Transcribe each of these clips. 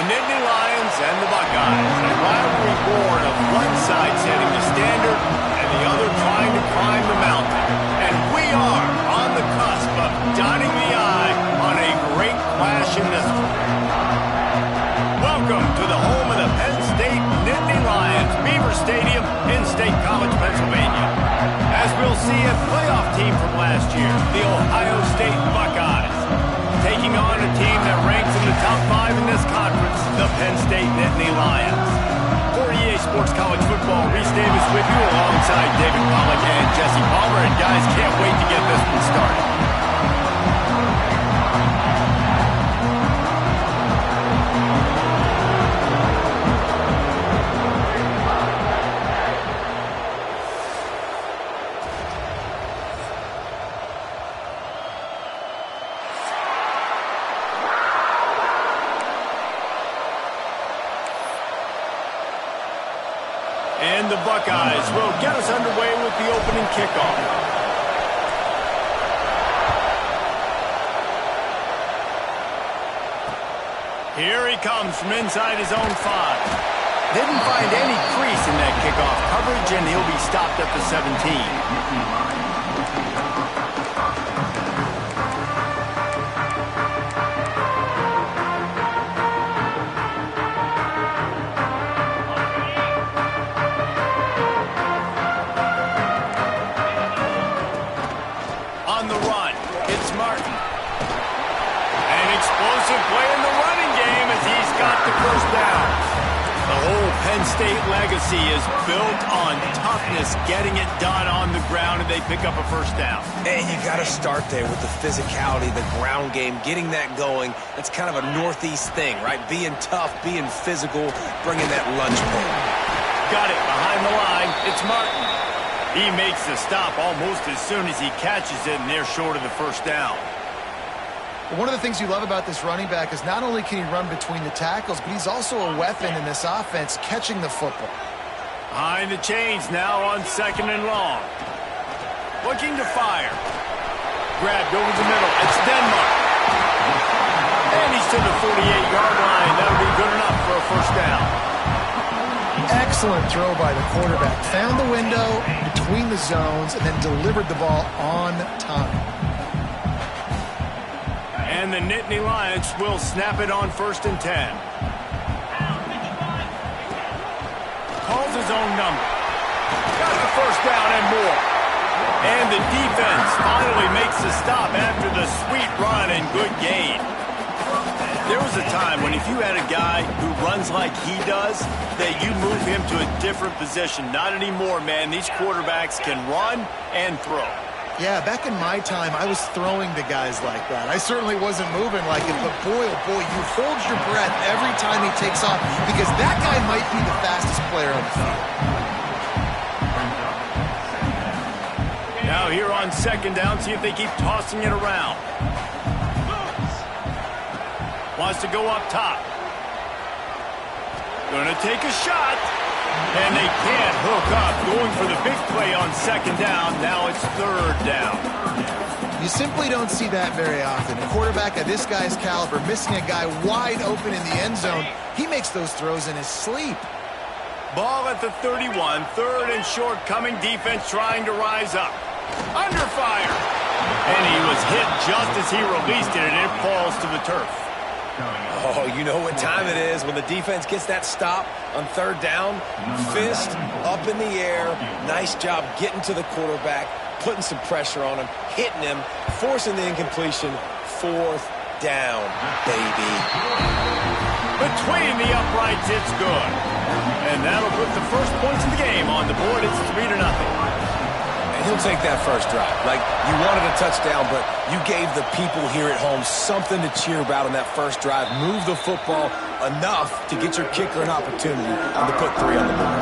The Nittany Lions and the Buckeyes. A rivalry born of one side setting the standard and the other trying to climb the mountain. And we are on the cusp of dotting the I on a great clash in this one. Welcome to the home of the Penn State Nittany Lions, Beaver Stadium in State College, Pennsylvania. As we'll see a playoff team from last year, the Ohio State Buckeyes, taking on a team that ranks in the top 5 in this conference, the Penn State Nittany Lions. For EA Sports College Football, Reese Davis with you alongside David Pollack and Jesse Palmer. And guys, can't wait to get this one started. And the Buckeyes will get us underway with the opening kickoff. Here he comes from inside his own 5. Didn't find any crease in that kickoff coverage, and he'll be stopped at the 17. First down. The whole Penn State legacy is built on toughness, getting it done on the ground, and they pick up a first down. And you got to start there with the physicality, the ground game, getting that going. That's kind of a Northeast thing, right? Being tough, being physical, bringing that lunch pail. Got it behind the line. It's Martin. He makes the stop almost as soon as he catches it, and they're short of the first down. One of the things you love about this running back is not only can he run between the tackles, but he's also a weapon in this offense catching the football. Behind the chains now on 2nd and long. Looking to fire. Grabbed over the middle. It's Denmark. And he's to the 48-yard line. That'll be good enough for a first down. Excellent throw by the quarterback. Found the window between the zones and then delivered the ball on time. And the Nittany Lions will snap it on 1st and 10. Calls his own number. Got the first down and more. And the defense finally makes the stop after the sweet run and good gain. There was a time when if you had a guy who runs like he does, that you move him to a different position. Not anymore, man. These quarterbacks can run and throw. Yeah, back in my time, I was throwing to guys like that. I certainly wasn't moving like it, but boy, oh boy, you hold your breath every time he takes off because that guy might be the fastest player on the field. Now here on 2nd down, see if they keep tossing it around. Wants to go up top. Gonna take a shot. And they can't hook up. Going for the big play on 2nd down. Now it's 3rd down. You simply don't see that very often. A quarterback of this guy's caliber missing a guy wide open in the end zone. He makes those throws in his sleep. Ball at the 31. 3rd and short coming. Defense trying to rise up. Under fire. And he was hit just as he released it, and it falls to the turf. Oh, you know what time it is when the defense gets that stop on 3rd down. Fist up in the air. Nice job getting to the quarterback, putting some pressure on him, hitting him, forcing the incompletion. 4th down, baby. Between the uprights, it's good. And that'll put the first points of the game on the board. It's 3-0. He'll take that first drive. Like, you wanted a touchdown, but you gave the people here at home something to cheer about on that first drive. Move the football enough to get your kicker an opportunity and to put 3 on the board.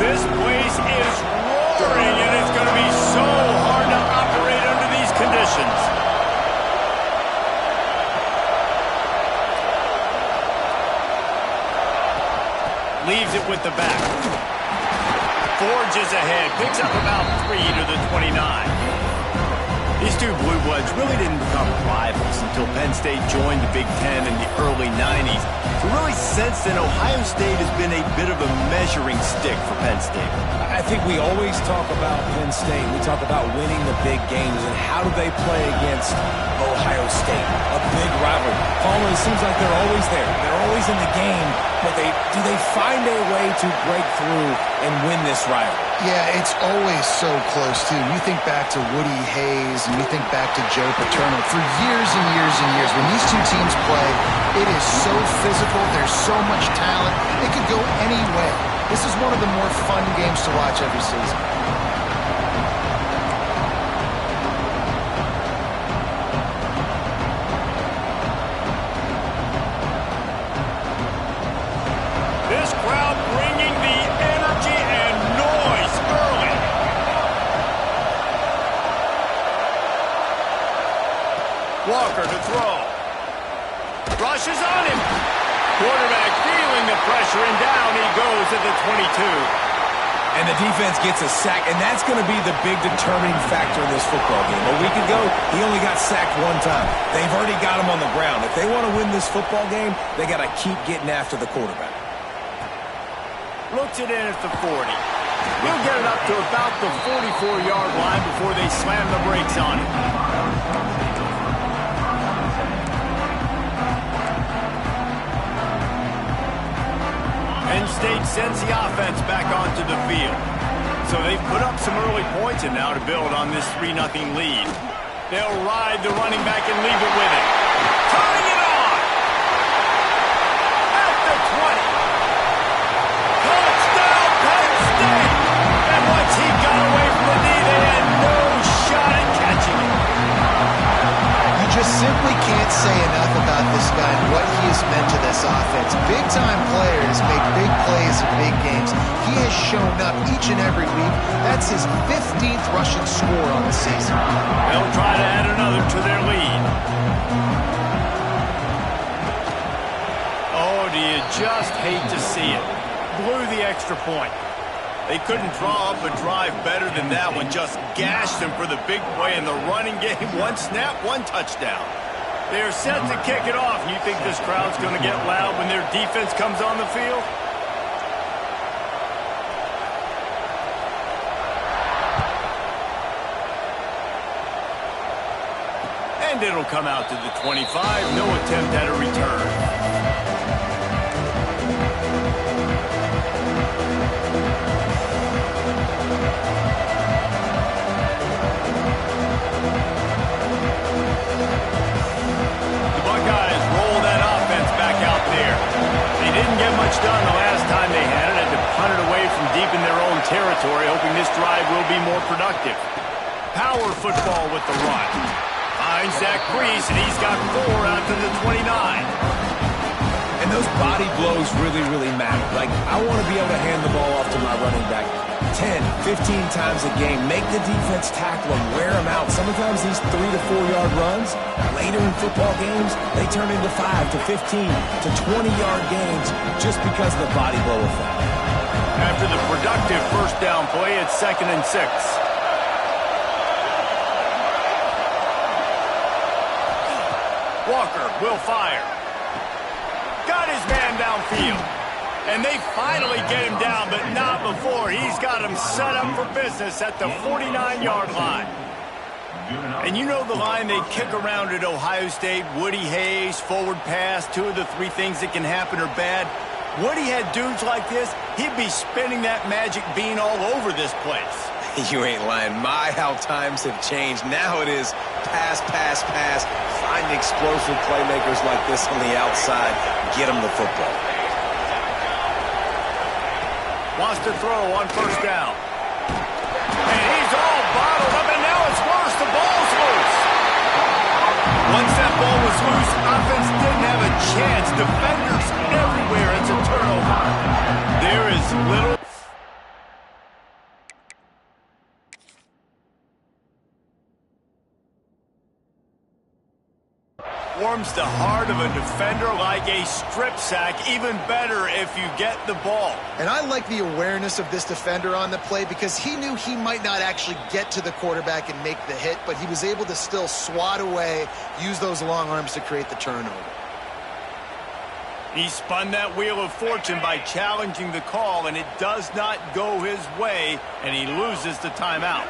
This place is roaring, and it's going to be so hard to operate under these conditions. Leaves it with the back. forges ahead, picks up about 3 to the 29. These two Blue Bloods really didn't become rivals until Penn State joined the Big Ten in the early 90s. So really since then, Ohio State has been a bit of a measuring stick for Penn State. I think we always talk about Penn State. We talk about winning the big games and how do they play against Ohio State, a big rivalry. Palmer, it seems like they're always there. They're always in the game, but do they find a way to break through and win this rivalry? Yeah, it's always so close, too. You think back to Woody Hayes and you think back to Joe Paterno. For years and years and years, when these two teams play, it is so physical. There's so much talent. It could go any way. This is one of the more fun games to watch every season. This crowd bringing the energy and noise early. Walker to throw. Rushes on him. Quarterback feeling the pressure, and down he goes at the 22. And the defense gets a sack, and that's going to be the big determining factor in this football game. A week ago, he only got sacked one time. They've already got him on the ground. If they want to win this football game, they got to keep getting after the quarterback. Looks it in at the 40. He'll get it up to about the 44-yard line before they slam the brakes on him. Penn State sends the offense back onto the field. So they've put up some early points and now to build on this 3-0 lead. They'll ride the running back and leave it with him. Turning it on! At the 20. Touchdown, Penn State! And once he got away from the knee, they had no shot at catching him. You just simply can't say enough about this guy and what he has meant to this offense. Big-time players make big plays in big games. He has shown up each and every week. That's his 15th rushing score on the season. They'll try to add another to their lead. Oh, do you just hate to see it? Blew the extra point. They couldn't draw up a drive better than that one. Just gashed them for the big play in the running game. One snap, one touchdown. They're set to kick it off. You think this crowd's going to get loud when their defense comes on the field? And it'll come out to the 25. No attempt at a return. Done the last time they had it, had to punt it away from deep in their own territory, hoping this drive will be more productive. Power football with the run. Finds Zach Priest, and he's got 4 out to the 29. And those body blows really, really matter. Like, I want to be able to hand the ball off to my running back 10, 15 times a game. Make the defense tackle them, wear them out. Sometimes these 3 to 4 yard runs, later in football games, they turn into 5 to 15 to 20-yard games just because of the body blow effect. After the productive first down play, it's 2nd and 6. Walker will fire. Got his man downfield. And they finally get him down, but not before. He's got him set up for business at the 49-yard line. And you know the line they kick around at Ohio State, Woody Hayes, forward pass, 2 of the 3 things that can happen are bad. Woody had dudes like this, he'd be spinning that magic bean all over this place. You ain't lying. My, how times have changed. Now it is pass, pass, pass. Find explosive playmakers like this on the outside. Get them the football. Wants to throw on first down. And he's all bottled up, and now it's worse. The ball's loose. Once that ball was loose, offense didn't have a chance. Defenders everywhere. It's a turnover. There is little... Warms the heart of a defender like a strip sack. Even better if you get the ball. And I like the awareness of this defender on the play because he knew he might not actually get to the quarterback and make the hit, but he was able to still swat away, use those long arms to create the turnover. He spun that wheel of fortune by challenging the call, and it does not go his way, and he loses the timeout.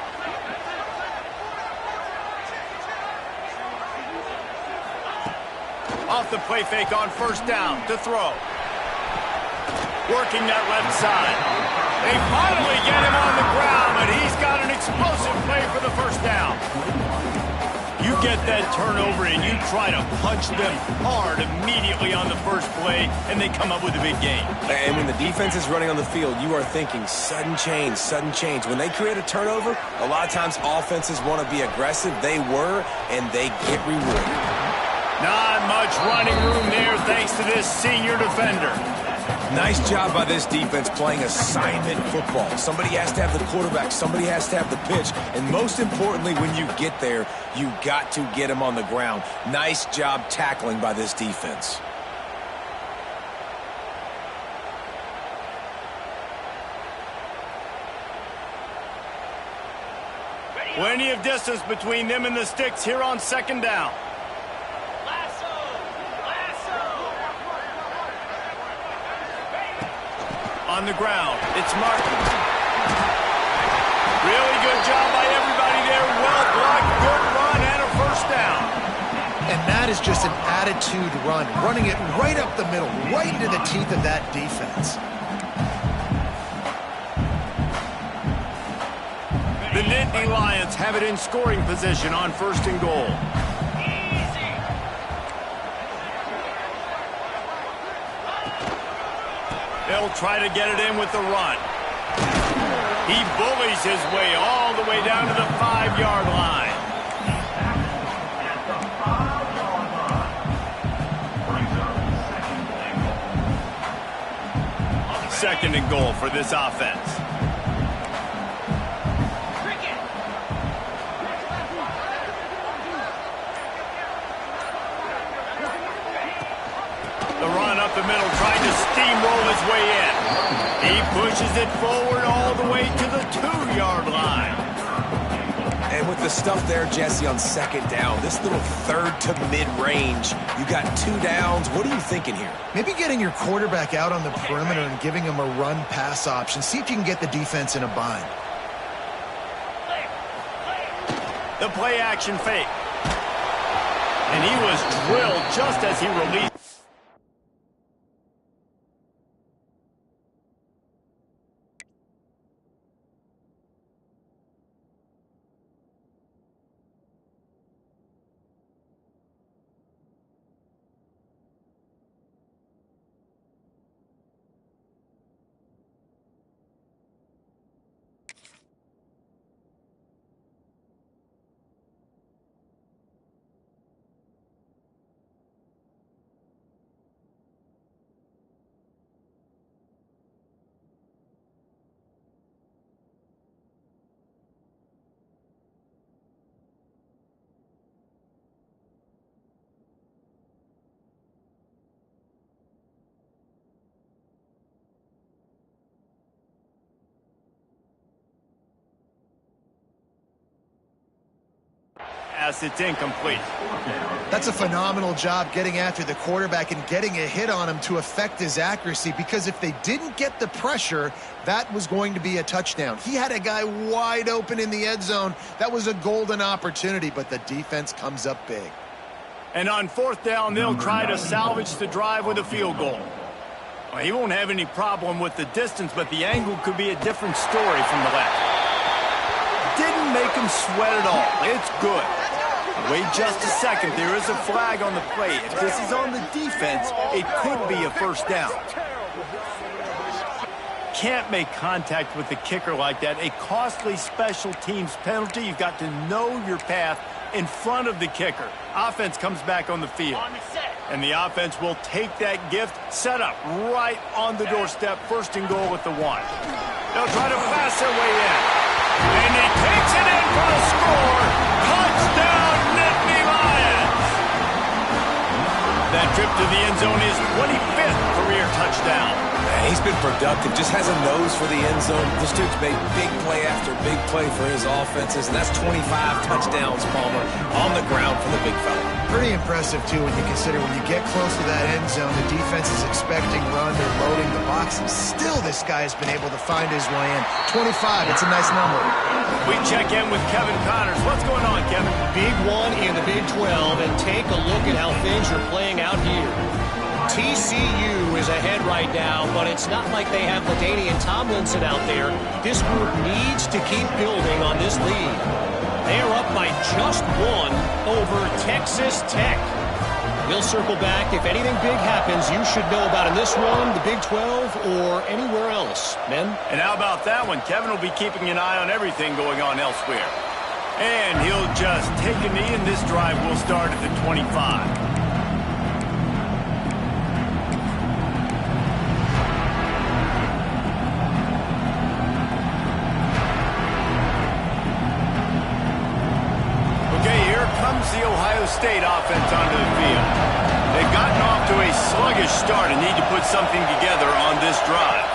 Off the play fake on first down to throw. Working that left side. They finally get him on the ground, but he's got an explosive play for the first down. You get that turnover and you try to punch them hard immediately on the first play, and they come up with a big gain. And when the defense is running on the field, you are thinking sudden change, sudden change. When they create a turnover, a lot of times offenses want to be aggressive. They were, and they get rewarded. Not much running room there thanks to this senior defender. Nice job by this defense playing assignment football. Somebody has to have the quarterback. Somebody has to have the pitch. And most importantly, when you get there, you got to get him on the ground. Nice job tackling by this defense. Plenty of distance between them and the sticks here on second down. On the ground, it's Martin. Really good job by everybody there. Well blocked, good run, and a first down. And that is just an attitude run, running it right up the middle, right into the teeth of that defense. The Nittany Lions have it in scoring position on first and goal. They'll try to get it in with the run. He bullies his way all the way down to the 5-yard line. Second and goal for this offense. The run up the middle, trying to steamroll his way in. He pushes it forward all the way to the 2-yard line. And with the stuff there, Jesse, on second down, this little third to mid-range, you got 2 downs. What are you thinking here? Maybe getting your quarterback out on the perimeter and giving him a run-pass option. See if you can get the defense in a bind. The play-action fake. And he was drilled just as he released. As it's incomplete. That's a phenomenal job getting after the quarterback and getting a hit on him to affect his accuracy, because if they didn't get the pressure, that was going to be a touchdown. He had a guy wide open in the end zone. That was a golden opportunity, but the defense comes up big. And on fourth down, they'll try to salvage the drive with a field goal. Well, he won't have any problem with the distance, but the angle could be a different story from the left. Didn't make him sweat at all. It's good. Wait just a second. There is a flag on the play. If this is on the defense, it could be a first down. Can't make contact with the kicker like that. A costly special teams penalty. You've got to know your path in front of the kicker. Offense comes back on the field. And the offense will take that gift, set up right on the doorstep. First and goal at the 1. They'll try to pass their way in. And he takes it in for the score. Touchdown, Nittany Lions! productive, just has a nose for the end zone. This dude's made big play after big play for his offenses, and that's 25 touchdowns, Palmer, on the ground for the big fella. Pretty impressive, too, when you consider when you get close to that end zone, the defense is expecting run, they're loading the box, and still this guy has been able to find his way in. 25, it's a nice number. We check in with Kevin Connors. What's going on, Kevin? Big one in the Big 12, and take a look at how things are playing out here. TCU is ahead right now, but it's not like they have LaDainian Tomlinson out there. This group needs to keep building on this lead. They are up by just one over Texas Tech. We'll circle back. If anything big happens, you should know about in this one, the Big 12, or anywhere else. Men? And how about that one? Kevin will be keeping an eye on everything going on elsewhere. And he'll just take a knee, and this drive will start at the 25. The Ohio State offense onto the field. They've gotten off to a sluggish start and need to put something together on this drive.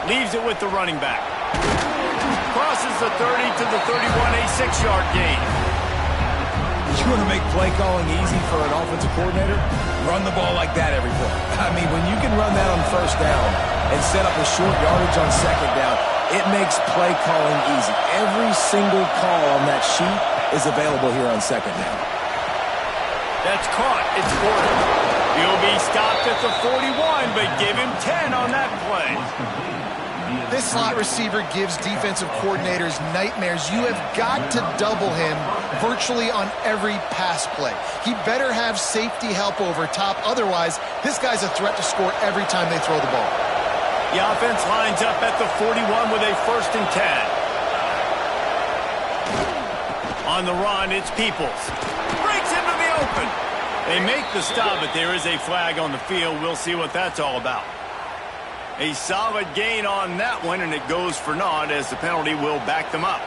Leaves it with the running back. Crosses the 30 to the 31, a 6-yard gain. You want to make play calling easy for an offensive coordinator? Run the ball like that every play. I mean, when you can run that on first down and set up a short yardage on second down, it makes play calling easy. Every single call on that sheet is available here on second down. That's caught. It's Porter. He'll be stopped at the 41, but give him 10 on that play. This slot receiver gives defensive coordinators nightmares. You have got to double him virtually on every pass play. He better have safety help over top. Otherwise, this guy's a threat to score every time they throw the ball. The offense lines up at the 41 with a 1st and 10. On the run, it's Peoples. Breaks into the open. They make the stop, but there is a flag on the field. We'll see what that's all about. A solid gain on that one, and it goes for naught as the penalty will back them up.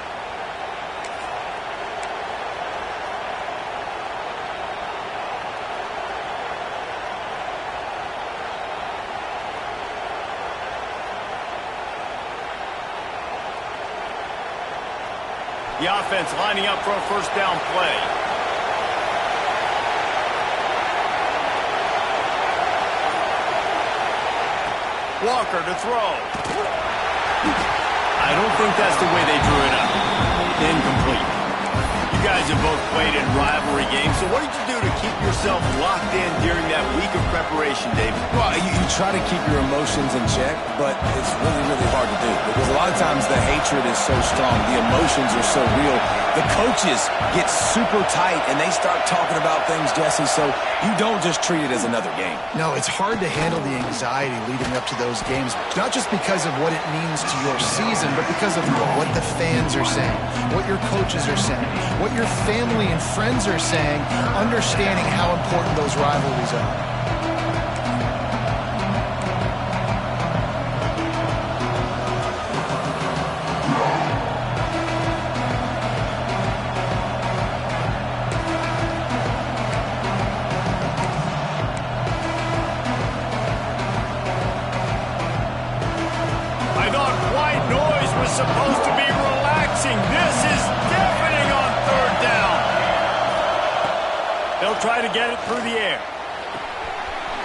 The offense lining up for a 1st down play. Walker to throw. I don't think that's the way they drew it up. Incomplete. You guys have both played in rivalry games, so what did you do to keep yourself locked in during that week of preparation, David? Well, you try to keep your emotions in check, but it's really, really hard to do because a lot of times the hatred is so strong, the emotions are so real. The coaches get super tight, and they start talking about things, Jesse, so you don't just treat it as another game. No, it's hard to handle the anxiety leading up to those games, not just because of what it means to your season, but because of what the fans are saying, what your coaches are saying, what your family and friends are saying, understanding how important those rivalries are. Supposed to be relaxing. This is deafening on 3rd down. They'll try to get it through the air.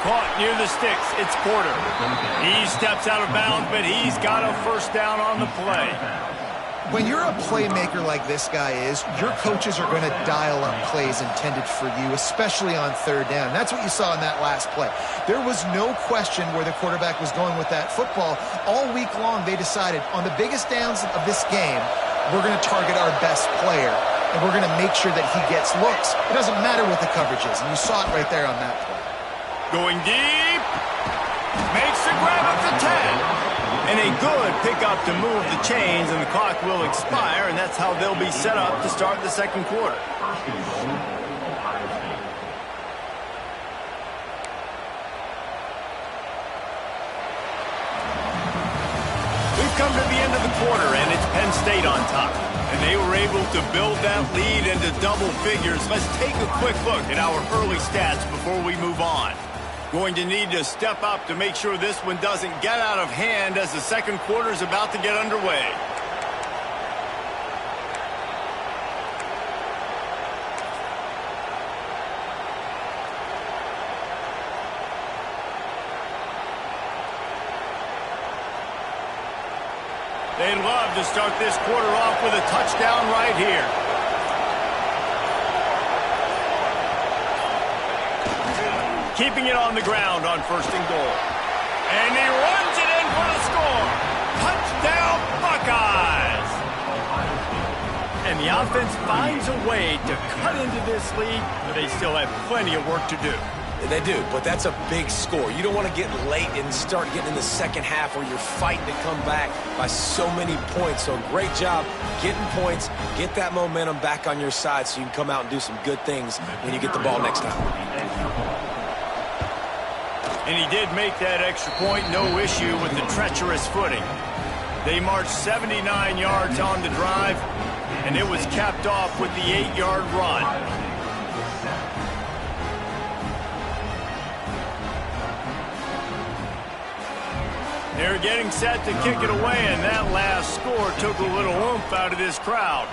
Caught near the sticks. It's Porter. He steps out of bounds, but he's got a 1st down on the play. When you're a playmaker like this guy is, your coaches are going to dial up plays intended for you, especially on 3rd down. That's what you saw in that last play. There was no question where the quarterback was going with that football. All week long, they decided on the biggest downs of this game, we're going to target our best player, and we're going to make sure that he gets looks. It doesn't matter what the coverage is, and you saw it right there on that play. Going deep. Makes the grab at the 10. And a good pickup to move the chains, and the clock will expire, and that's how they'll be set up to start the 2nd quarter. We've come to the end of the quarter, and it's Penn State on top. And they were able to build that lead into double figures. Let's take a quick look at our early stats before we move on. Going to need to step up to make sure this one doesn't get out of hand as the second quarter is about to get underway. They'd love to start this quarter off with a touchdown right here. Keeping it on the ground on 1st and goal. And he runs it in for the score. Touchdown, Buckeyes! And the offense finds a way to cut into this lead, but they still have plenty of work to do. They do, but that's a big score. You don't want to get late and start getting in the second half where you're fighting to come back by so many points. So great job getting points, get that momentum back on your side so you can come out and do some good things when you get the ball next time. And he did make that extra point, no issue with the treacherous footing. They marched 79 yards on the drive, and it was capped off with the 8-yard run. They're getting set to kick it away, and that last score took a little oomph out of this crowd.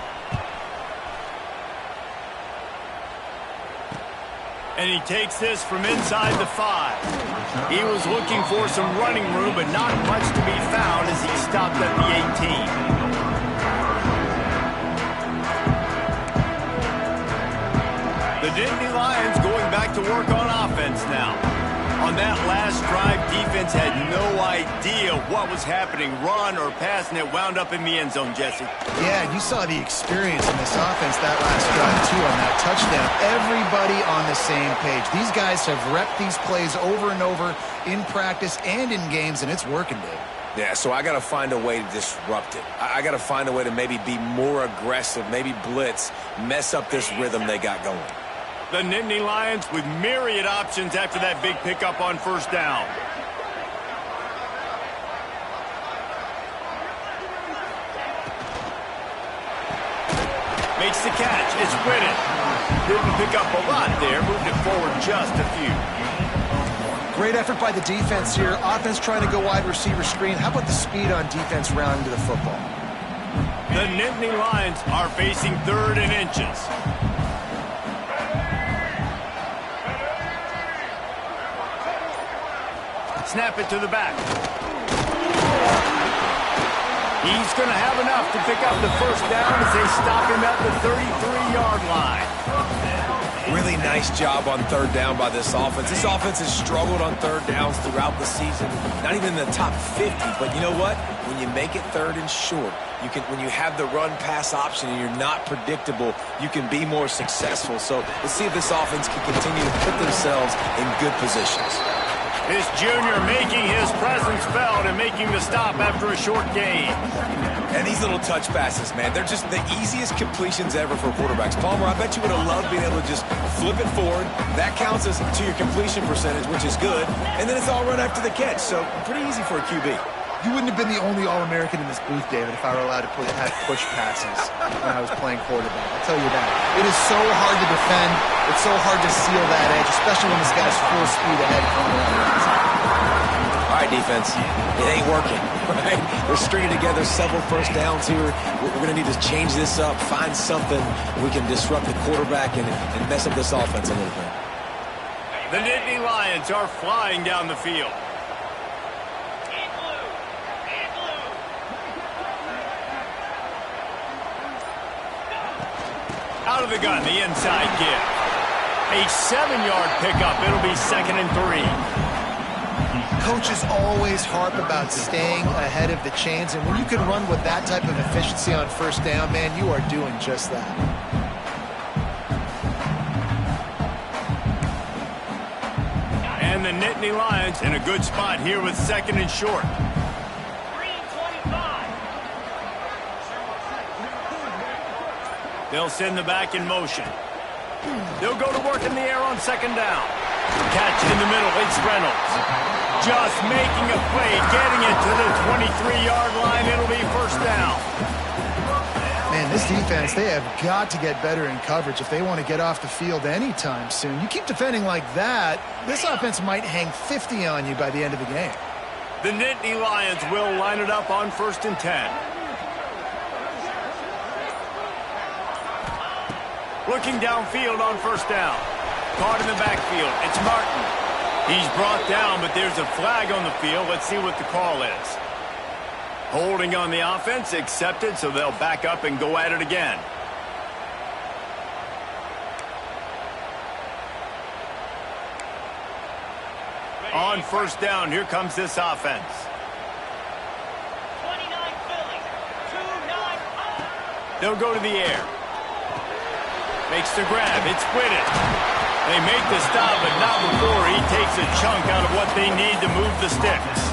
And he takes this from inside the 5. He was looking for some running room, but not much to be found as he stopped at the 18. The Nittany Lions going back to work on offense now. On that last drive, defense had no idea what was happening, run or pass, and it wound up in the end zone, Jesse. Yeah, you saw the experience in this offense that last drive, too, on that touchdown. Everybody on the same page. These guys have repped these plays over and over in practice and in games, and it's working, Dave. Yeah, so I got to find a way to disrupt it. I got to find a way to maybe be more aggressive, maybe blitz, mess up this rhythm they got going. The Nittany Lions with myriad options after that big pickup on 1st down. Makes the catch. It's Whitted. Didn't pick up a lot there. Moved it forward just a few. Great effort by the defense here. Offense trying to go wide receiver screen. How about the speed on defense rounding to the football? The Nittany Lions are facing 3rd and inches. Snap it to the back. He's going to have enough to pick up the 1st down as they stop him at the 33-yard line. Really nice job on 3rd down by this offense. This offense has struggled on 3rd downs throughout the season. Not even in the top 50, but you know what? When you make it 3rd and short, when you have the run-pass option and you're not predictable, you can be more successful. So let's see if this offense can continue to put themselves in good positions. This junior making his presence felt and making the stop after a short gain. And these little touch passes, man, they're just the easiest completions ever for quarterbacks. Palmer, I bet you would have loved being able to just flip it forward. That counts as to your completion percentage, which is good. And then it's all run after the catch, so pretty easy for a QB. You wouldn't have been the only All-American in this booth, David, if I were allowed to have push passes when I was playing quarterback. I'll tell you that. It is so hard to defend. It's so hard to seal that edge, especially when this guy's full speed ahead coming around. All right, defense. It ain't working, right? We're stringing together several 1st downs here. We're going to need to change this up, find something we can disrupt the quarterback and mess up this offense a little bit. The Nittany Lions are flying down the field. Out of the gun, the inside give. A 7-yard pickup. It'll be 2nd and 3. Coaches always harp about staying ahead of the chains, and when you can run with that type of efficiency on 1st down, man, you are doing just that. And the Nittany Lions in a good spot here with 2nd and short. They'll send the back in motion. They'll go to work in the air on 2nd down. Catch in the middle. It's Reynolds. Just making a play, getting it to the 23-yard line. It'll be 1st down. Man, this defense, they have got to get better in coverage if they want to get off the field anytime soon. You keep defending like that, this offense might hang 50 on you by the end of the game. The Nittany Lions will line it up on 1st and 10. Looking downfield on 1st down. Caught in the backfield. It's Martin. He's brought down, but there's a flag on the field. Let's see what the call is. Holding on the offense, accepted, so they'll back up and go at it again. On 1st down, here comes this offense. 29 Philly, 2-9. They'll go to the air. Makes the grab. It's Whitted. They make the stop, but not before he takes a chunk out of what they need to move the sticks.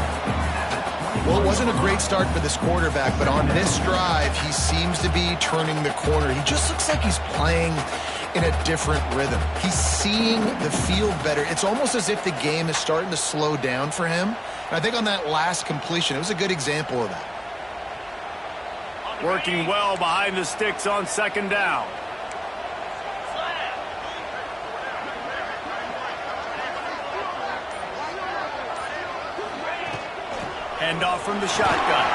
Well, it wasn't a great start for this quarterback, but on this drive, he seems to be turning the corner. He just looks like he's playing in a different rhythm. He's seeing the field better. It's almost as if the game is starting to slow down for him. And I think on that last completion, it was a good example of that. Working well behind the sticks on 2nd down. Hand off from the shotgun.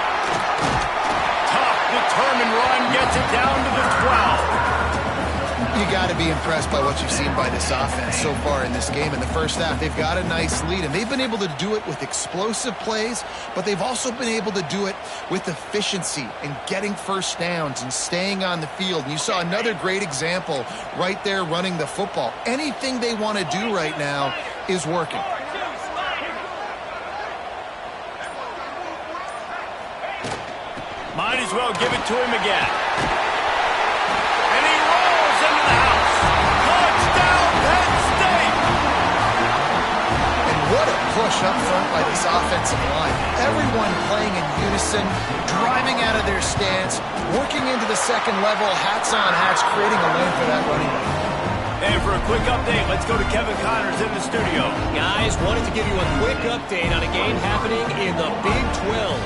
Tough, determined run gets it down to the 12. You got to be impressed by what you've seen by this offense so far in this game. In the first half, they've got a nice lead, and they've been able to do it with explosive plays, but they've also been able to do it with efficiency and getting 1st downs and staying on the field. And you saw another great example right there running the football. Anything they want to do right now is working. Might as well give it to him again. And he rolls into the house. Touchdown, Penn State! And what a push up front by this offensive line. Everyone playing in unison, driving out of their stance, working into the 2nd level, hats on hats, creating a lane for that running back. And for a quick update, let's go to Kevin Connors in the studio. Guys, wanted to give you a quick update on a game happening in the Big 12.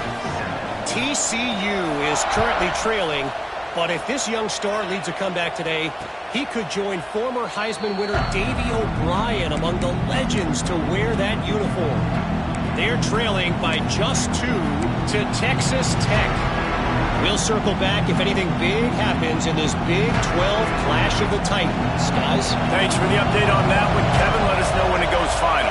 TCU is currently trailing, but if this young star leads a comeback today, he could join former Heisman winner Davey O'Brien among the legends to wear that uniform. They're trailing by just 2 to Texas Tech. We'll circle back if anything big happens in this Big 12 clash of the Titans. Guys? Thanks for the update on that one, Kevin. Let us know when it goes final.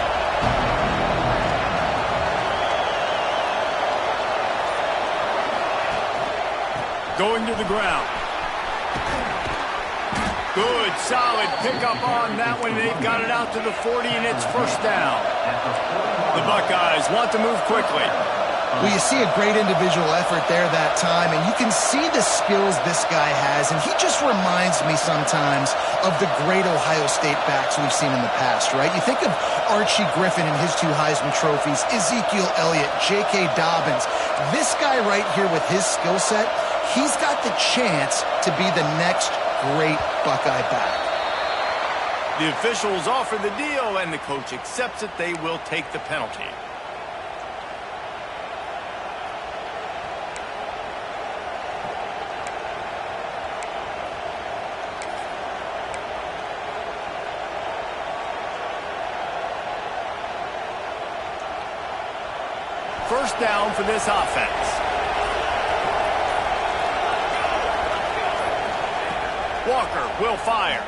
Going to the ground. Good, solid pickup on that one. They've got it out to the 40, and it's 1st down. The Buckeyes want to move quickly. Well, you see a great individual effort there that time, and you can see the skills this guy has, and he just reminds me sometimes of the great Ohio State backs we've seen in the past, right? You think of Archie Griffin and his 2 Heisman trophies, Ezekiel Elliott, J.K. Dobbins. This guy right here with his skill set, he's got the chance to be the next great Buckeye back. The officials offer the deal, and the coach accepts it. They will take the penalty. First down for this offense. Walker will fire.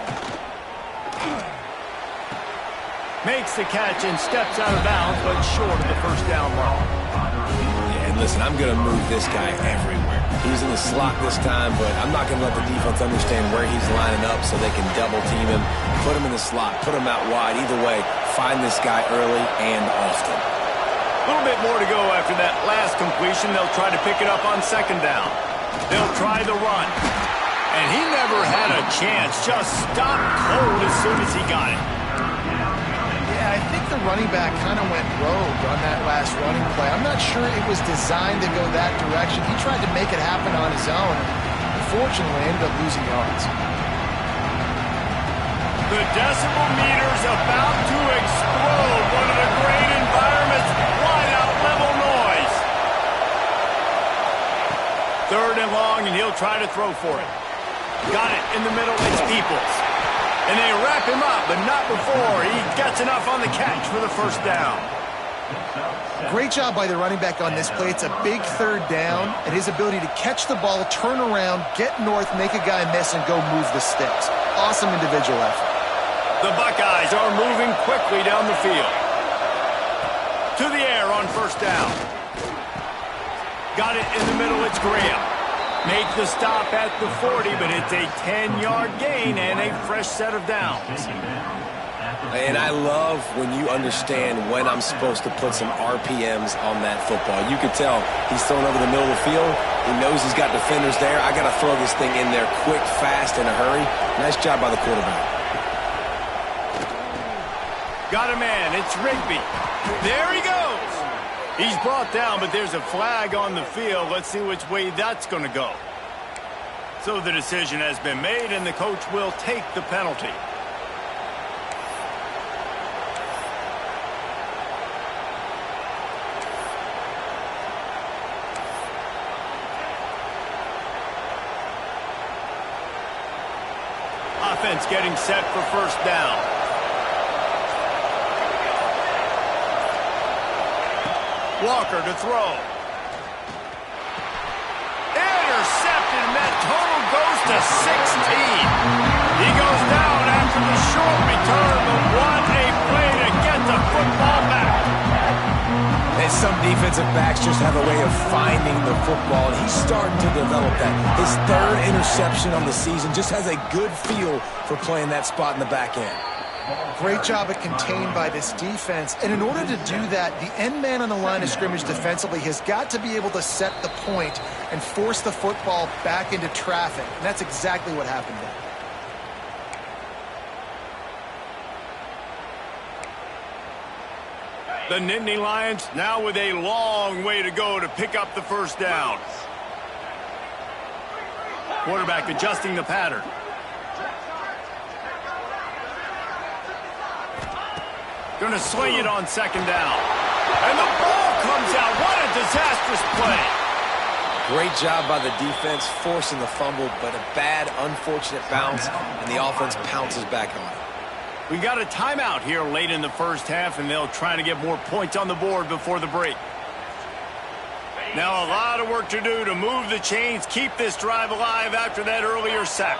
Makes the catch and steps out of bounds, but short of the 1st down mark. Yeah, and listen, I'm going to move this guy everywhere. He's in the slot this time, but I'm not going to let the defense understand where he's lining up so they can double team him, put him in the slot, put him out wide. Either way, find this guy early and often. A little bit more to go after that last completion. They'll try to pick it up on 2nd down. They'll try the run. And he never had a chance. Just stopped cold as soon as he got it. Yeah, I think the running back kind of went rogue on that last running play. I'm not sure it was designed to go that direction. He tried to make it happen on his own. Unfortunately, ended up losing yards. The decimal meter's about to explode. One of the great environments. Wide out level noise. 3rd and long, and he'll try to throw for it. Got it in the middle. It's Peoples. And they wrap him up, but not before he gets enough on the catch for the first down. Great job by the running back on this play. It's a big third down, and his ability to catch the ball, turn around, get north, make a guy miss, and go move the sticks. Awesome individual effort. The Buckeyes are moving quickly down the field. To the air on first down. Got it in the middle. It's Graham. Make the stop at the 40, but it's a 10-yard gain and a fresh set of downs. And I love when you understand when I'm supposed to put some RPMs on that football. You could tell he's thrown over the middle of the field. He knows he's got defenders there. I got to throw this thing in there quick, fast, in a hurry. Nice job by the quarterback. Got a man. It's Rigby. There he goes. He's brought down, but there's a flag on the field. Let's see which way that's going to go. So the decision has been made, and the coach will take the penalty. Offense getting set for first down. Walker to throw. Intercepted, and that total goes to 16. He goes down after the short return, but what a play to get the football back. And some defensive backs just have a way of finding the football, and he's starting to develop that. His third interception on the season, just has a good feel for playing that spot in the back end. Great job at contained by this defense. And in order to do that, the end man on the line of scrimmage defensively has got to be able to set the point and force the football back into traffic. And that's exactly what happened there. The Nittany Lions now with a long way to go to pick up the first down. Quarterback adjusting the pattern. Going to sling it on second down. And the ball comes out. What a disastrous play. Great job by the defense forcing the fumble, but a bad, unfortunate bounce, and the offense pounces back on it. We got a timeout here late in the first half, and they'll try to get more points on the board before the break. Now a lot of work to do to move the chains, keep this drive alive after that earlier sack.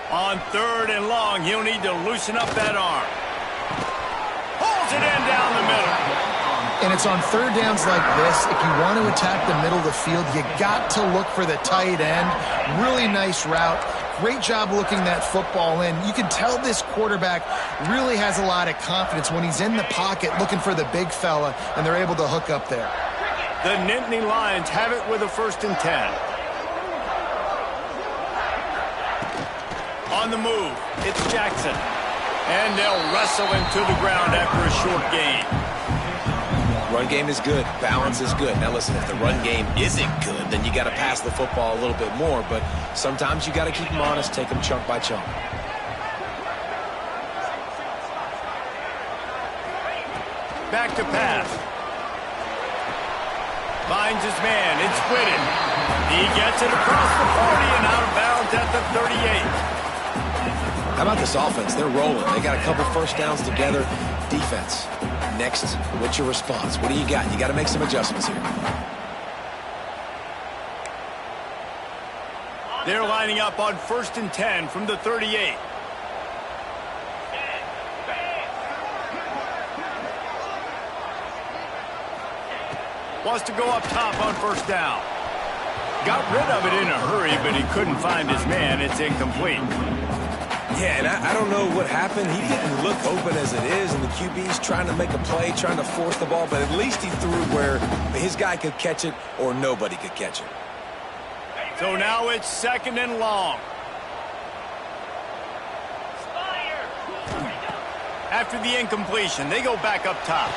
On third and long, he'll need to loosen up that arm. Pulls it in down the middle. And it's on third downs like this, if you want to attack the middle of the field, you got to look for the tight end. Really nice route. Great job looking that football in. You can tell this quarterback really has a lot of confidence when he's in the pocket looking for the big fella, and they're able to hook up there. The Nittany Lions have it with a 1st and 10. On the move, it's Jackson. And they'll wrestle him to the ground after a short gain. Run game is good. Balance is good. Now listen, if the run game isn't good, then you got to pass the football a little bit more. But sometimes you got to keep them honest, take them chunk by chunk. Back to pass. Finds his man. It's Whitted. He gets it across the 40 and out of bounds at the 38. How about this offense? They're rolling. They got a couple first downs together. Defense. Next, what's your response? What do you got? You got to make some adjustments here. They're lining up on 1st and 10 from the 38. Wants to go up top on first down. Got rid of it in a hurry, but he couldn't find his man. It's incomplete. Yeah, and I don't know what happened. He didn't look open as it is, and the QB's trying to make a play, trying to force the ball, but at least he threw where his guy could catch it or nobody could catch it. So now it's 2nd and long. After the incompletion, they go back up top.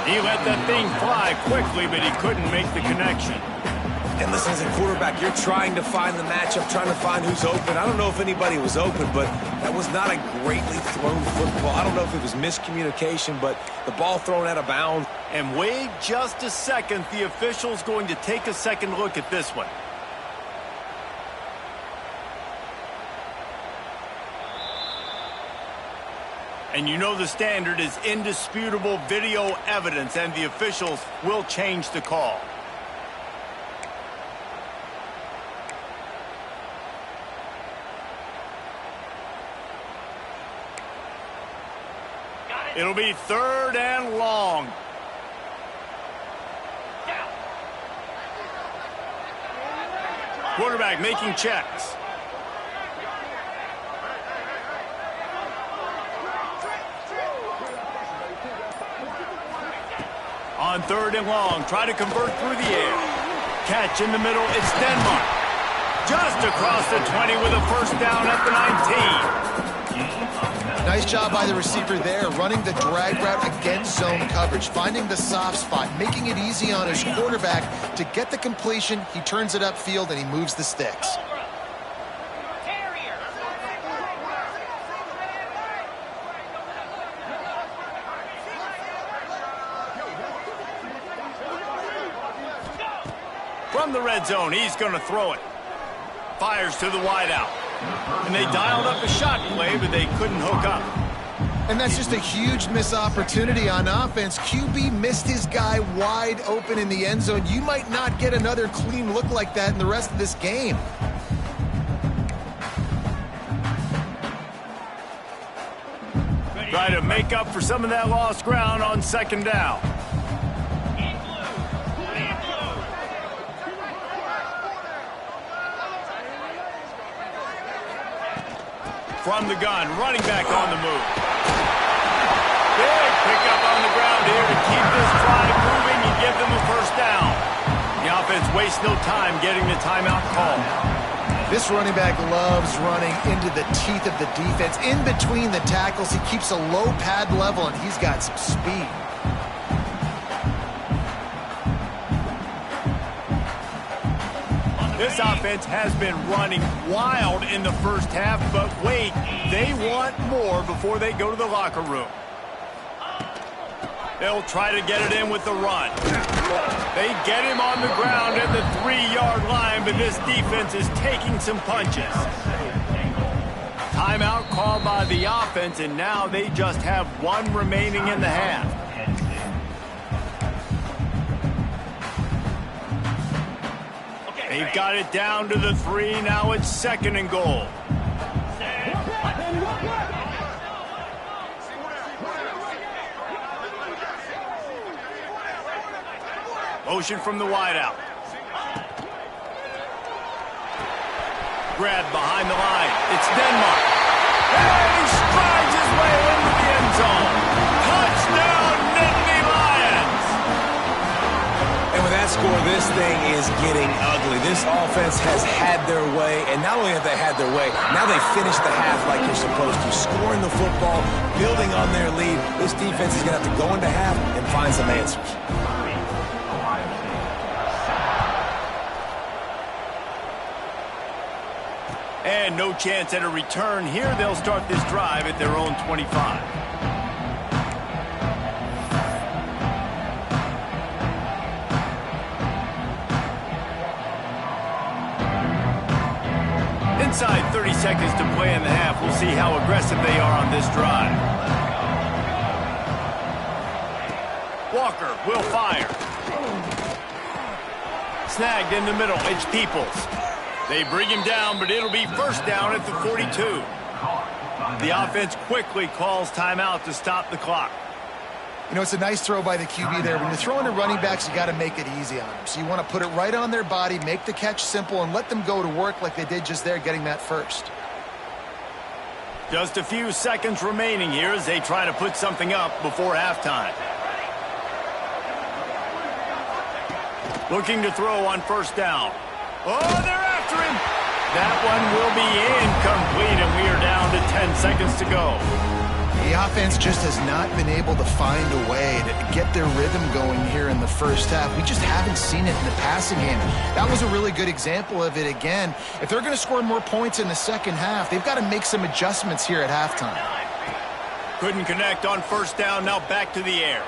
He let that thing fly quickly, but he couldn't make the connection. And listen, as a quarterback, you're trying to find the matchup, trying to find who's open. I don't know if anybody was open, but that was not a greatly thrown football. I don't know if it was miscommunication, but the ball thrown out of bounds. And wait just a second. The official's going to take a second look at this one. And you know the standard is indisputable video evidence, and the officials will change the call. It'll be 3rd and long. Quarterback making checks. On 3rd and long, try to convert through the air. Catch in the middle, it's Denmark. Just across the 20 with a first down at the 19. Nice job by the receiver there, running the drag route against zone coverage, finding the soft spot, making it easy on his quarterback to get the completion. He turns it upfield and he moves the sticks. From the red zone, he's going to throw it. Fires to the wideout. And they dialed up a shot play, but they couldn't hook up. And that's just a huge missed opportunity on offense. QB missed his guy wide open in the end zone. You might not get another clean look like that in the rest of this game. Try to make up for some of that lost ground on 2nd down. From the gun, running back on the move. Big pickup on the ground here to keep this drive moving and give them a first down. The offense wastes no time getting the timeout call. This running back loves running into the teeth of the defense. In between the tackles, he keeps a low pad level, and he's got some speed. This offense has been running wild in the first half, but wait, they want more before they go to the locker room. They'll try to get it in with the run. They get him on the ground at the 3-yard line, but this defense is taking some punches. Timeout called by the offense, and now they just have 1 remaining in the half. They've got it down to the 3. Now it's 2nd and goal. Motion from the wideout. Grab behind the line. It's Denmark. And he strides his way into the end zone. Touchdown, Nittany Lions! And with that score, this thing is getting ugly. This offense has had their way, and not only have they had their way, now they finish the half like you're supposed to, scoring the football, building on their lead. This defense is going to have to go into half and find some answers. And no chance at a return here. They'll start this drive at their own 25. Inside 30 seconds to play in the half. We'll see how aggressive they are on this drive. Walker will fire. Snagged in the middle. It's Peoples. They bring him down, but it'll be first down at the 42. The offense quickly calls timeout to stop the clock. You know, it's a nice throw by the QB there. When you're throwing to running backs, you got to make it easy on them. So you want to put it right on their body, make the catch simple, and let them go to work like they did just there, getting that first. Just a few seconds remaining here as they try to put something up before halftime. Looking to throw on first down. Oh, they're after him. That one will be incomplete, and we are down to 10 seconds to go. the offense just has not been able to find a way to get their rhythm going here in the first half. We just haven't seen it in the passing game. That was a really good example of it again. If they're going to score more points in the second half, they've got to make some adjustments here at halftime. Couldn't connect on first down, now back to the air.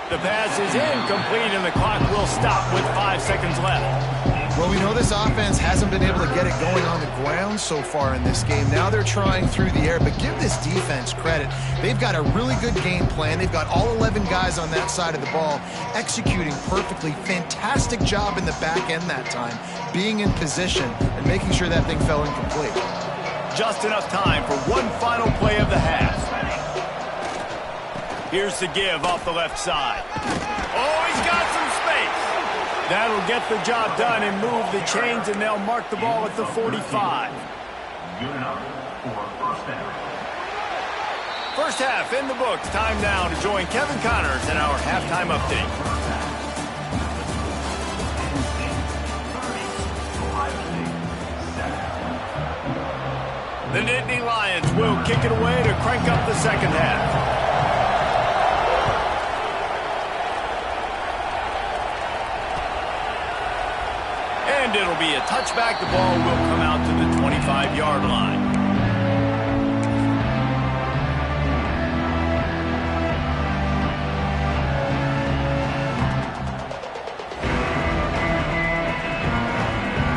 The pass is incomplete, and the clock will stop with 5 seconds left. Well, we know this offense hasn't been able to get it going on the ground so far in this game. Now they're trying through the air, but give this defense credit. They've got a really good game plan. They've got all 11 guys on that side of the ball executing perfectly. Fantastic job in the back end that time, being in position and making sure that thing fell incomplete. Just enough time for one final play of the half. Here's the give off the left side. Oh, he's got some space. That'll get the job done and move the chains, and they'll mark the ball at the 45. First half in the books. Time now to join Kevin Connors in our halftime update. The Nittany Lions will kick it away to crank up the second half. And it'll be a touchback. The ball will come out to the 25-yard line.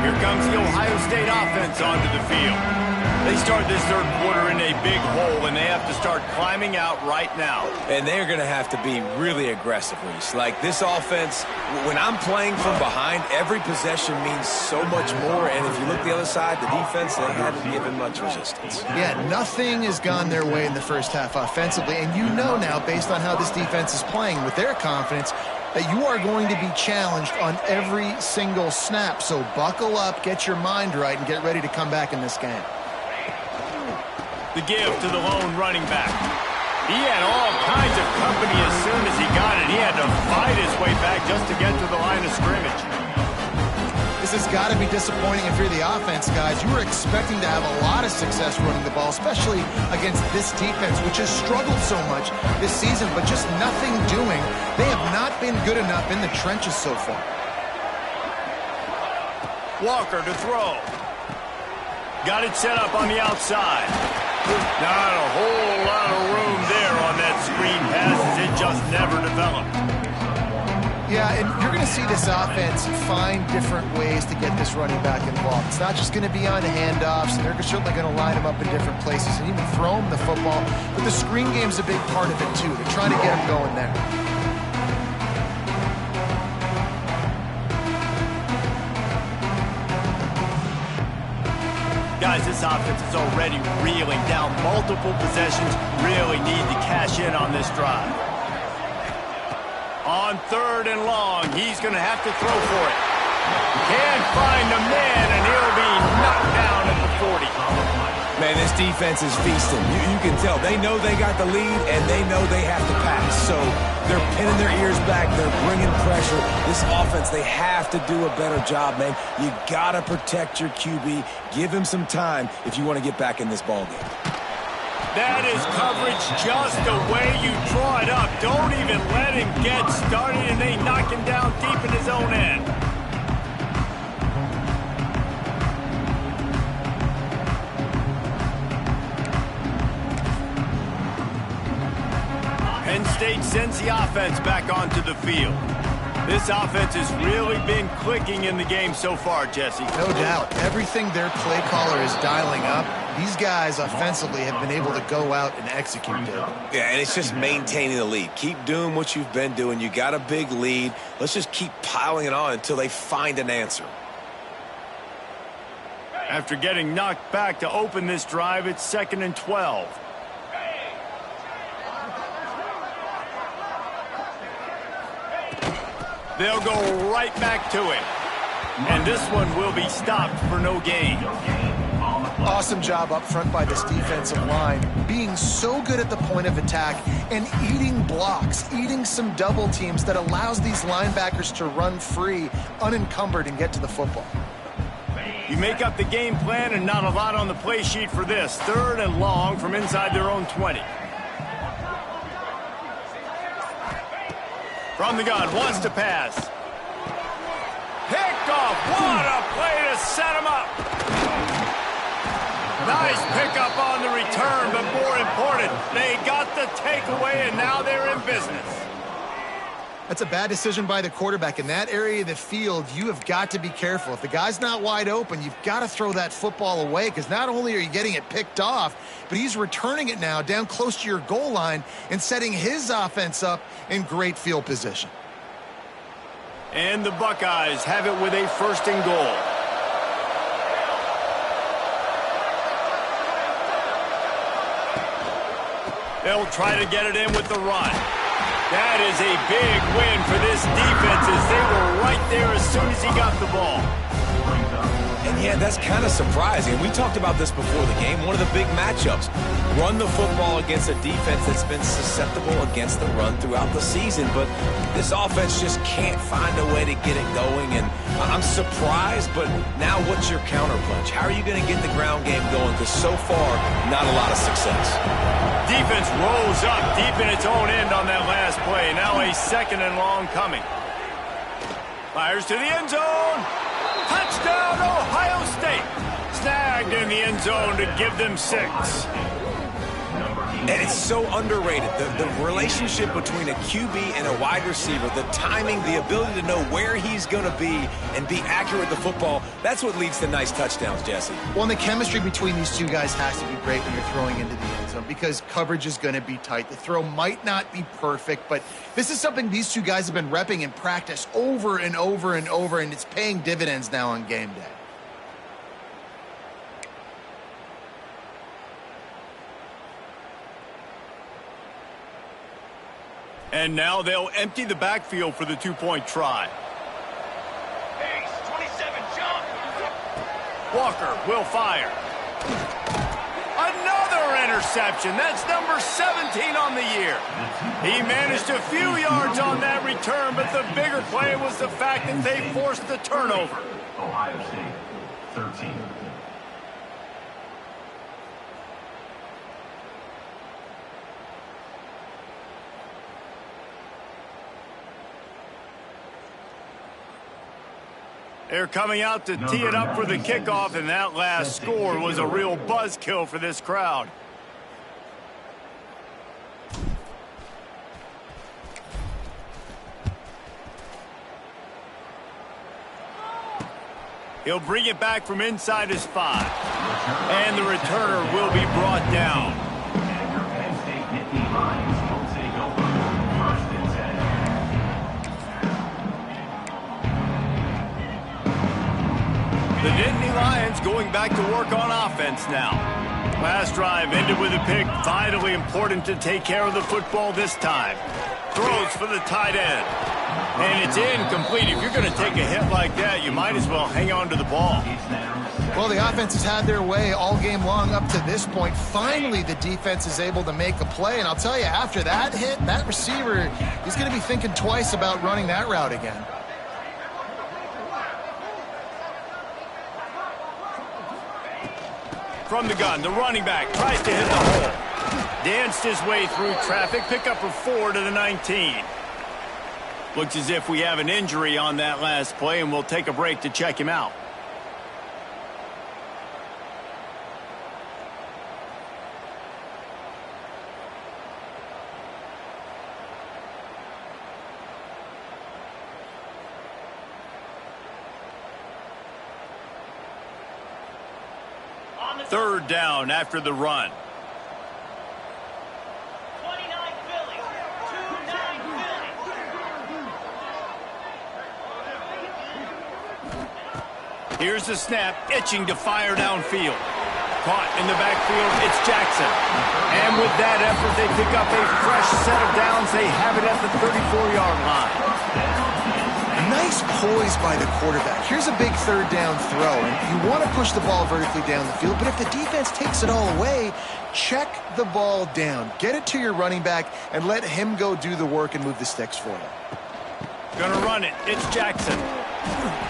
Here comes the Ohio State offense onto the field. They start this third quarter in a big hole, and they have to start climbing out right now. And they're going to have to be really aggressive, Reese. Like this offense, when I'm playing from behind, every possession means so much more. And if you look the other side, the defense, they haven't given much resistance. Yeah, nothing has gone their way in the first half offensively. And you know now, based on how this defense is playing with their confidence, that you are going to be challenged on every single snap. So buckle up, get your mind right, and get ready to come back in this game. The give to the lone running back. He had all kinds of company as soon as he got it. He had to fight his way back just to get to the line of scrimmage. This has got to be disappointing if you're the offense, guys. You were expecting to have a lot of success running the ball, especially against this defense, which has struggled so much this season, but just nothing doing. They have not been good enough in the trenches so far. Walker to throw. Got it set up on the outside. Not a whole lot of room there on that screen pass. It just never developed. Yeah, and you're going to see this offense find different ways to get this running back involved. It's not just going to be on handoffs, and they're certainly going to line him up in different places and even throw him the football. But the screen game's a big part of it, too. They're trying to get him going there. Guys, this offense is already reeling down multiple possessions. Really need to cash in on this drive. On third and long, he's going to have to throw for it. Can't find the man, and he'll be knocked down at the 40. Man, this defense is feasting. You can tell. They know they got the lead, and they know they have to pass. So they're pinning their ears back. They're bringing pressure. This offense, they have to do a better job, man. You got to protect your QB. Give him some time if you want to get back in this ballgame. That is coverage just the way you draw it up. Don't even let him get started, and they knock him down deep in his own end. Penn State sends the offense back onto the field. This offense has really been clicking in the game so far, Jesse. No doubt. Everything their play caller is dialing up, these guys offensively have been able to go out and execute it. Yeah, and it's just maintaining the lead. Keep doing what you've been doing. You got a big lead. Let's just keep piling it on until they find an answer. After getting knocked back to open this drive, it's 2nd and 12. They'll go right back to it. And this one will be stopped for no gain. Awesome job up front by this defensive line, being so good at the point of attack and eating blocks, eating some double teams that allows these linebackers to run free, unencumbered, and get to the football. You make up the game plan and not a lot on the play sheet for this. 3rd and long from inside their own 20. From the gun, wants to pass. Picked off. What a play to set him up. Nice pickup on the return, but more important, they got the takeaway, and now they're in business. That's a bad decision by the quarterback. In that area of the field, you have got to be careful. If the guy's not wide open, you've got to throw that football away, because not only are you getting it picked off, but he's returning it now down close to your goal line and setting his offense up in great field position. And the Buckeyes have it with a 1st and goal. They'll try to get it in with the run. That is a big win for this defense, as they were right there as soon as he got the ball. And yeah, that's kind of surprising. We talked about this before the game. One of the big matchups. Run the football against a defense that's been susceptible against the run throughout the season. But this offense just can't find a way to get it going. And I'm surprised, but now what's your counterpunch? How are you going to get the ground game going? Because so far, not a lot of success. Defense rose up deep in its own end on that last play. Now a 2nd and long coming. Fires to the end zone. Touchdown, Ohio State. Snagged in the end zone to give them 6. And it's so underrated. The relationship between a QB and a wide receiver, the timing, the ability to know where he's going to be and be accurate with the football, that's what leads to nice touchdowns, Jesse. Well, and the chemistry between these two guys has to be great when you're throwing into the end zone, because coverage is going to be tight. The throw might not be perfect, but this is something these two guys have been repping in practice over and over and over, and it's paying dividends now on game day. And now they'll empty the backfield for the 2-point try. Pace, 27, jump. Walker will fire. Another interception. That's number 17 on the year. He managed a few yards on that return, but the bigger play was the fact that they forced the turnover. Ohio State, 13. They're coming out to tee it up for the kickoff, and that last score was a real buzzkill for this crowd. He'll bring it back from inside his 5. And the returner will be brought down. And your Penn State Nittany Lions will take over 1st and 10. The Nittany Lions going back to work on offense now. Last drive ended with a pick. Vitally important to take care of the football this time. Throws for the tight end. And it's incomplete. If you're going to take a hit like that, you might as well hang on to the ball. Well, the offense has had their way all game long up to this point. Finally, the defense is able to make a play. And I'll tell you, after that hit, that receiver, he's going to be thinking twice about running that route again. From the gun, the running back tries to hit the hole. Danced his way through traffic, pick up a 4 to the 19. Looks as if we have an injury on that last play, and we'll take a break to check him out. Third down after the run. 29 Philly. 29 Philly. Here's the snap, itching to fire downfield. Caught in the backfield, it's Jackson. And with that effort, they pick up a fresh set of downs. They have it at the 34-yard line. Nice poise by the quarterback. Here's a big third down throw, and you want to push the ball vertically down the field, but if the defense takes it all away, check the ball down. Get it to your running back and let him go do the work and move the sticks for you. Gonna run it. It's Jackson.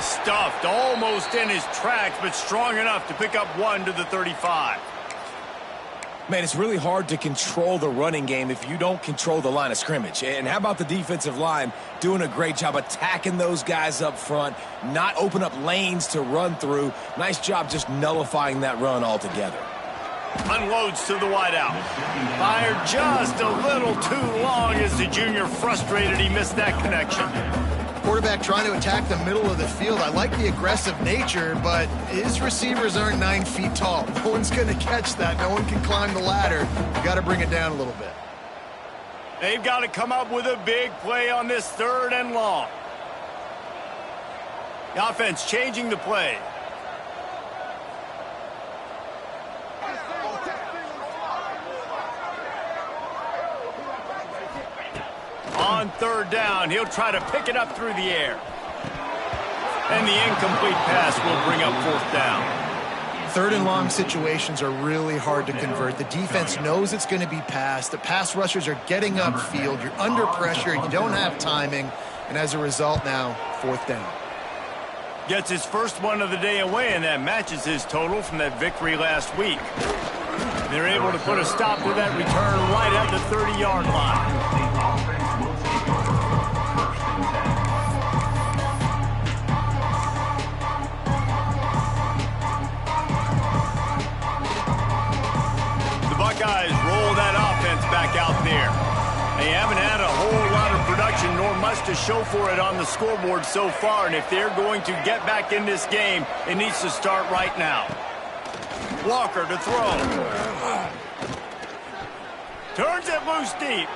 Stuffed almost in his tracks, but strong enough to pick up 1 to the 35. Man, it's really hard to control the running game if you don't control the line of scrimmage. And how about the defensive line doing a great job attacking those guys up front, not open up lanes to run through. Nice job just nullifying that run altogether. Unloads to the wideout. Fired just a little too long as the junior frustrated he missed that connection. Quarterback trying to attack the middle of the field. I like the aggressive nature, but his receivers aren't 9 feet tall. No one's going to catch that. No one can climb the ladder. You got to bring it down a little bit. They've got to come up with a big play on this 3rd and long. The offense changing the play. On 3rd down, he'll try to pick it up through the air. And the incomplete pass will bring up 4th down. 3rd and long situations are really hard to convert. The defense knows it's going to be passed. The pass rushers are getting upfield. You're under pressure. You don't have timing. And as a result now, 4th down. Gets his first one of the day away, and that matches his total from that victory last week. They're able to put a stop to that return right at the 30-yard line. Buckeyes roll that offense back out there. They haven't had a whole lot of production nor much to show for it on the scoreboard so far, and if they're going to get back in this game, it needs to start right now. Walker to throw. Turns it loose deep.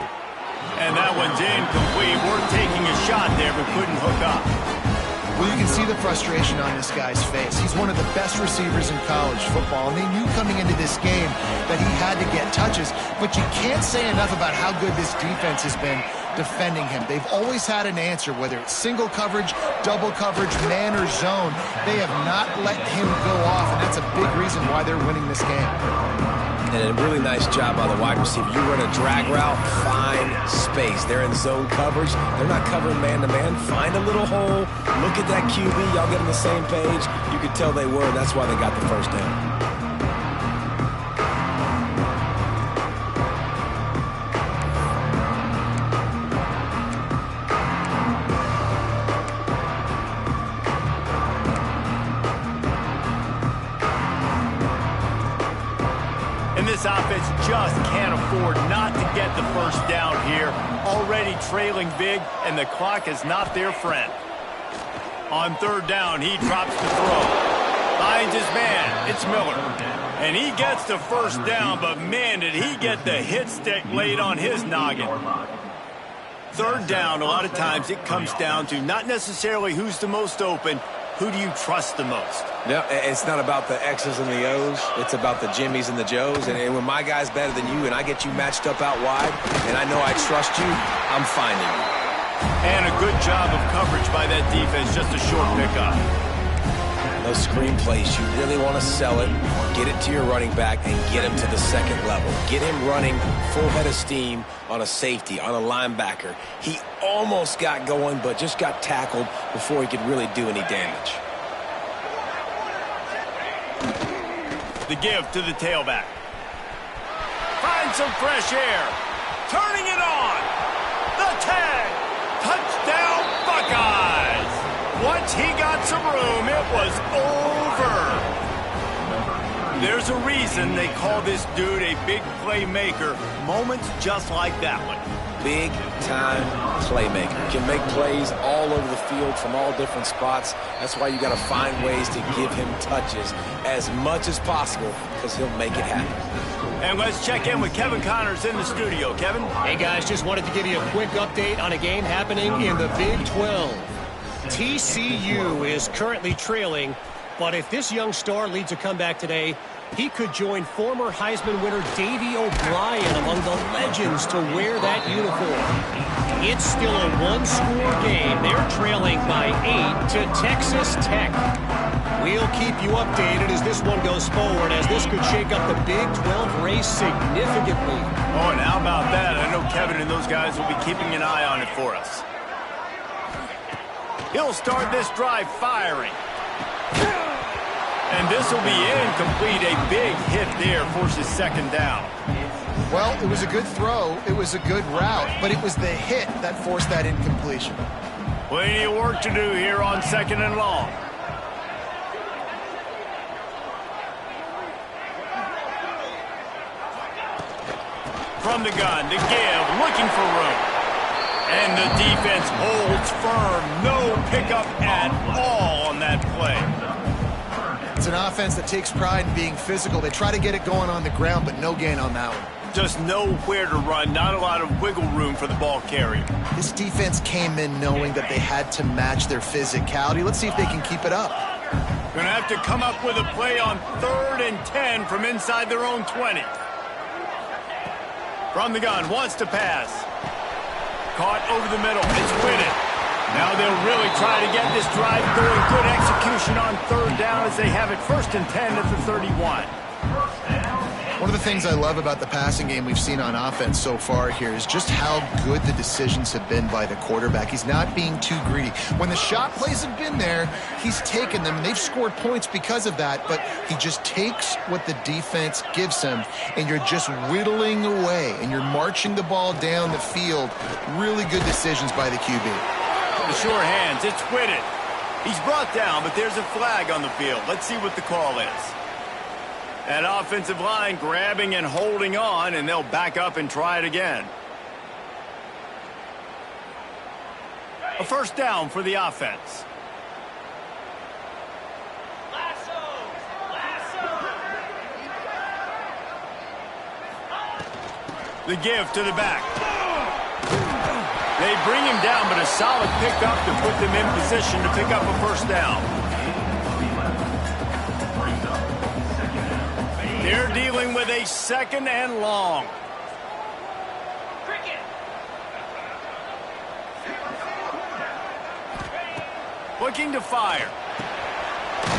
And that one's incomplete. We're taking a shot there, but couldn't hook up. Well, you can see the frustration on this guy's face. He's one of the best receivers in college football, and they knew coming into this game that he had to get touches, but you can't say enough about how good this defense has been defending him. They've always had an answer, whether it's single coverage, double coverage, man, or zone. They have not let him go off, and that's a big reason why they're winning this game. And a really nice job by the wide receiver. You run a drag route, find space. They're in zone coverage. They're not covering man-to-man. Find a little hole. Look at that QB. Y'all get on the same page. You could tell they were, and that's why they got the first down. This offense just can't afford not to get the first down here. Already trailing big, and the clock is not their friend. On 3rd down, he drops the throw. Finds his man. It's Miller. And he gets the first down, but man, did he get the hit stick laid on his noggin. 3rd down, a lot of times it comes down to not necessarily who's the most open, who do you trust the most? No, it's not about the X's and the O's. It's about the Jimmys and the Joes. And when my guy's better than you and I get you matched up out wide and I know I trust you, I'm finding you. And a good job of coverage by that defense. Just a short pickup. Those screen plays, you really want to sell it, get it to your running back, and get him to the 2nd level. Get him running full head of steam on a safety, on a linebacker. He almost got going, but just got tackled before he could really do any damage. The give to the tailback. Finds some fresh air. Turning it on. The tag. Touchdown, Buckeyes. Once he got some room, it was over. There's a reason they call this dude a big playmaker. Moments just like that one. Big-time playmaker. Can make plays all over the field from all different spots. That's why you got to find ways to give him touches as much as possible because he'll make it happen. And let's check in with Kevin Connors in the studio. Kevin? Hey, guys, just wanted to give you a quick update on a game happening in the Big 12. TCU is currently trailing, but if this young star leads a comeback today, he could join former Heisman winner Davey O'Brien among the legends to wear that uniform. It's still a one-score game. They're trailing by 8 to Texas Tech. We'll keep you updated as this one goes forward, as this could shake up the Big 12 race significantly. Oh, and how about that? I know Kevin and those guys will be keeping an eye on it for us. He'll start this drive firing. And this will be incomplete. A big hit there forces second down. Well, it was a good throw. It was a good route, but it was the hit that forced that incompletion. Plenty of work to do here on second and long. From the gun to give, looking for room. And the defense holds firm. No pickup at all on that play. It's an offense that takes pride in being physical. They try to get it going on the ground, but no gain on that one. Just nowhere to run, not a lot of wiggle room for the ball carrier. This defense came in knowing that they had to match their physicality. Let's see if they can keep it up. Going to have to come up with a play on 3rd and 10 from inside their own 20. From the gun, wants to pass. Caught over the middle, it's Whitted. Now they'll really try to get this drive going. Good execution on 3rd down as they have it 1st and 10 at the 31. One of the things I love about the passing game we've seen on offense so far here is just how good the decisions have been by the quarterback. He's not being too greedy. When the shot plays have been there, he's taken them. They've scored points because of that, but he just takes what the defense gives him, and you're just whittling away, and you're marching the ball down the field. Really good decisions by the QB. The sure hands, it's Whitted. He's brought down, but there's a flag on the field. Let's see what the call is. That offensive line grabbing and holding on, and they'll back up and try it again. A 1st down for the offense. The give to the back. They bring him down, but a solid pickup to put them in position to pick up a 1st down. They're dealing with a 2nd and long. Looking to fire.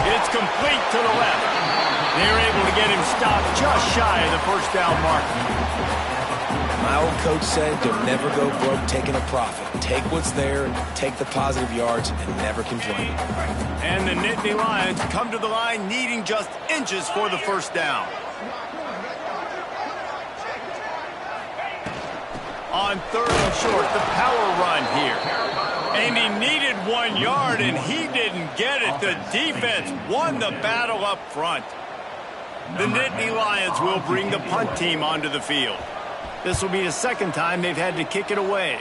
It's complete to the left. They're able to get him stopped just shy of the 1st down mark. My old coach said, don't never go broke taking a profit. Take what's there, take the positive yards, and never complain. And the Nittany Lions come to the line needing just inches for the 1st down. On 3rd and short, the power run here. And he needed 1 yard, and he didn't get it. The defense won the battle up front. The Nittany Lions will bring the punt team onto the field. This will be the 2nd time they've had to kick it away.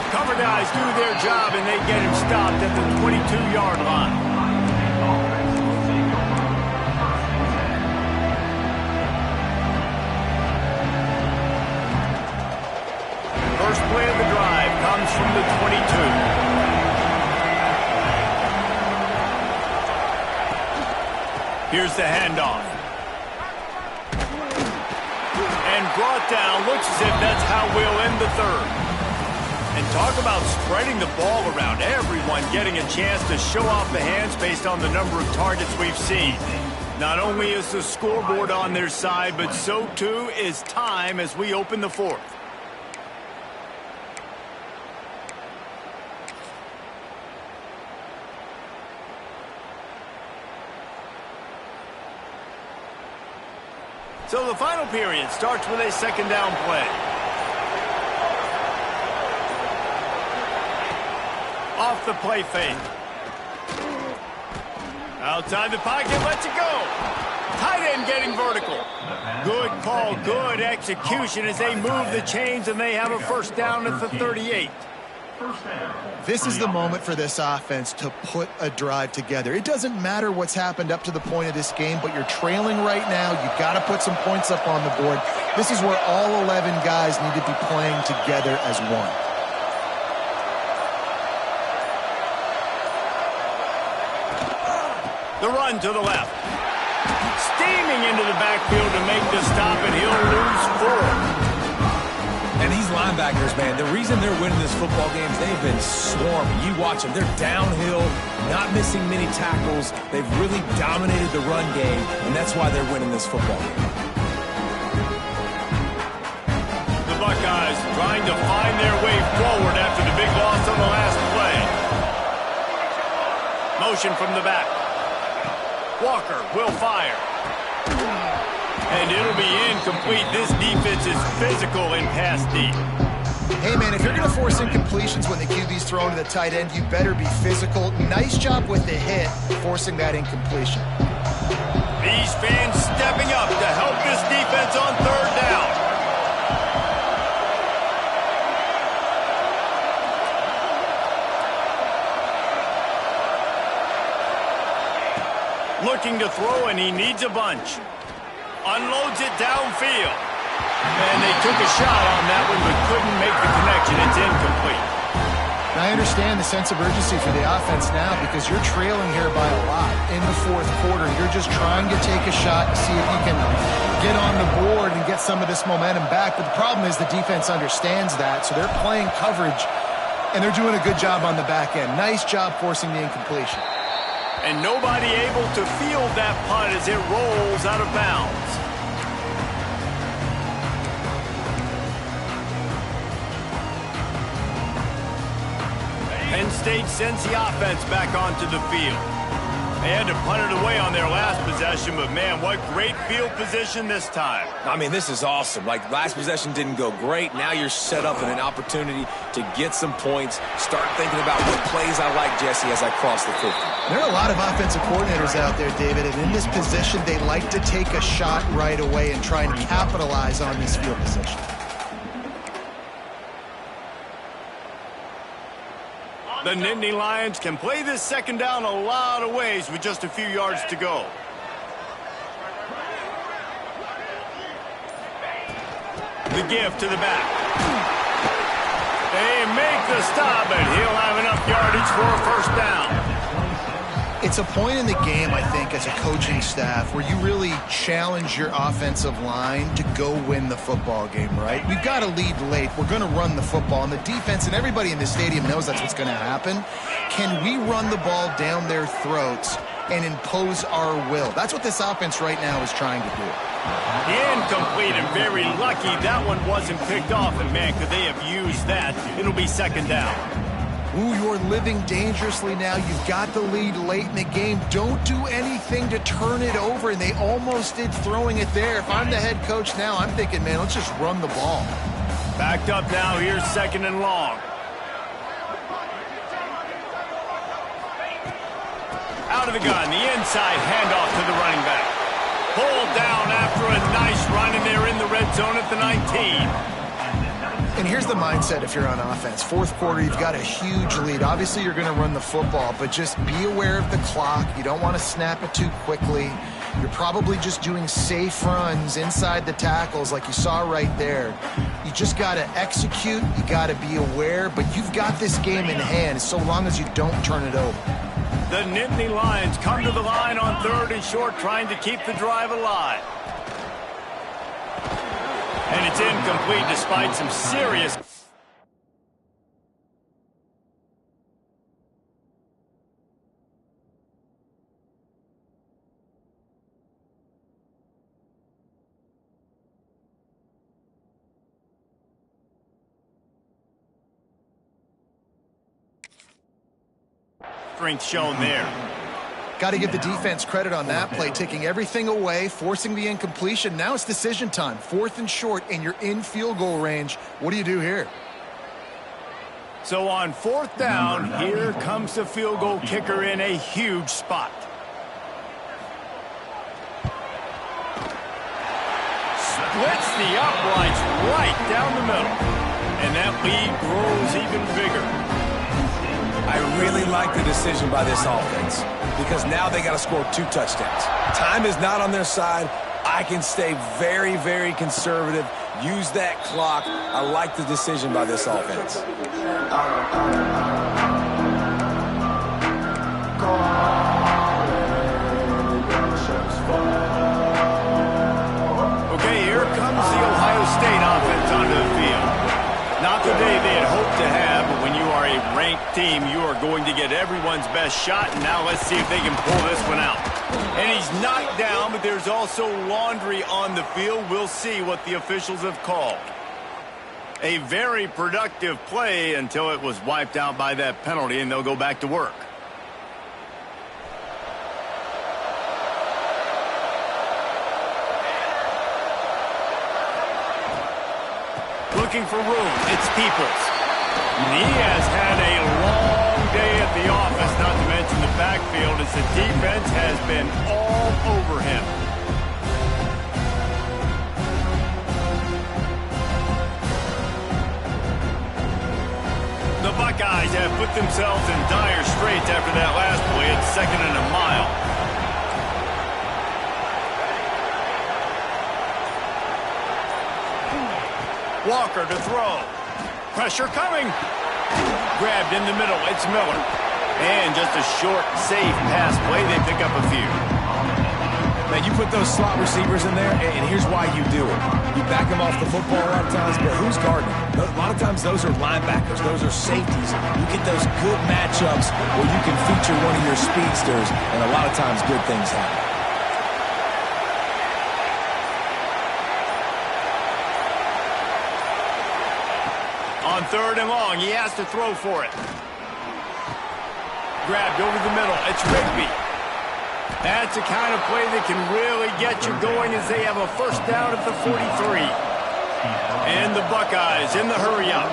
Cover guys do their job, and they get him stopped at the 22-yard line. First play of the drive comes from the 22. Here's the handoff. And brought down. Looks as if that's how we'll end the 3rd. And talk about spreading the ball around. Everyone getting a chance to show off the hands based on the number of targets we've seen. Not only is the scoreboard on their side, but so too is time as we open the 4th. So the final period starts with a 2nd down play. Off the play fake. Outside the pocket, lets it go. Tight end getting vertical. Good call, good execution as they move the chains, and they have a 1st down at the 38. This is the moment for this offense to put a drive together. It doesn't matter what's happened up to the point of this game, but you're trailing right now. You've got to put some points up on the board. This is where all 11 guys need to be playing together as one. The run to the left. Steaming into the backfield to make the stop, and he'll lose 4. And these linebackers, man, the reason they're winning this football game is they've been swarming. You watch them. They're downhill, not missing many tackles. They've really dominated the run game, and that's why they're winning this football game. The Buckeyes guys trying to find their way forward after the big loss on the last play. Motion from the back. Walker will fire. And it'll be incomplete. This defense is physical and pass deep. Hey, man, if you're going to force incompletions when the QB's thrown to the tight end, you better be physical. Nice job with the hit, forcing that incompletion. These fans stepping up to help this defense on third down. Looking to throw, and he needs a bunch. Unloads it downfield. And they took a shot on that one, but couldn't make the connection. It's incomplete. Now, I understand the sense of urgency for the offense now because you're trailing here by a lot in the fourth quarter. You're just trying to take a shot to see if you can get on the board and get some of this momentum back. But the problem is the defense understands that, so they're playing coverage, and they're doing a good job on the back end. Nice job forcing the incompletion. And nobody able to field that punt as it rolls out of bounds. Penn State sends the offense back onto the field. They had to punt it away on their last possession, but man, what great field position this time. I mean, this is awesome. Like, last possession didn't go great. Now you're set up in an opportunity to get some points. Start thinking about what plays I like, Jesse, as I cross the 50. There are a lot of offensive coordinators out there, David, and in this position, they like to take a shot right away and try and capitalize on this field position. The Nittany Lions can play this second down a lot of ways with just a few yards to go. The give to the back. They make the stop, and he'll have enough yardage for a first down. It's a point in the game, I think, as a coaching staff where you really challenge your offensive line to go win the football game, right? We've got to lead late. We're going to run the football. And the defense and everybody in the stadium knows that's what's going to happen. Can we run the ball down their throats and impose our will? That's what this offense right now is trying to do. Incomplete, and very lucky that one wasn't picked off. And, man, could they have used that? It'll be second down. Ooh, you're living dangerously now. You've got the lead late in the game. Don't do anything to turn it over, and they almost did throwing it there. If I'm the head coach now, I'm thinking, man, let's just run the ball. Backed up now. Here's second and long. Out of the gun, the inside handoff to the running back. Pulled down after a nice run, and they're in the red zone at the 19. And here's the mindset if you're on offense. Fourth quarter, you've got a huge lead. Obviously, you're going to run the football, but just be aware of the clock. You don't want to snap it too quickly. You're probably just doing safe runs inside the tackles like you saw right there. You just got to execute. You got to be aware, but you've got this game in hand so long as you don't turn it over. The Nittany Lions come to the line on third and short, trying to keep the drive alive. And it's incomplete despite some serious... strength shown there. Got to give the defense credit on that play, taking everything away, forcing the incompletion. Now it's decision time. Fourth and short, and you're in field goal range. What do you do here? So on fourth down, here comes the field goal kicker in a huge spot. Splits the uprights right down the middle. And that lead grows even bigger. I really like the decision by this offense because now they got to score 2 touchdowns. Time is not on their side. I can stay very, very conservative. Use that clock. I like the decision by this offense. Okay, here comes the Ohio State offense onto the field. Not the day they had hoped to have, but when you are a ranked team, you are going to get everyone's best shot, and now let's see if they can pull this one out. And he's knocked down, but there's also laundry on the field. We'll see what the officials have called. A very productive play until it was wiped out by that penalty, and they'll go back to work. Looking for room, it's Peoples. He has had a long day at the office, not to mention the backfield, as the defense has been all over him. The Buckeyes have put themselves in dire straits after that last play. It's 2nd and a mile. Walker to throw. Pressure coming. Grabbed in the middle. It's Miller. And just a short, safe pass play. They pick up a few. Man, you put those slot receivers in there, and here's why you do it. You back them off the football a lot of times, but who's guarding? A lot of times those are linebackers. Those are safeties. You get those good matchups where you can feature one of your speedsters, and a lot of times good things happen. On 3rd and long, he has to throw for it. Grabbed over the middle. It's Rigby. That's the kind of play that can really get you going as they have a first down at the 43. And the Buckeyes in the hurry-up.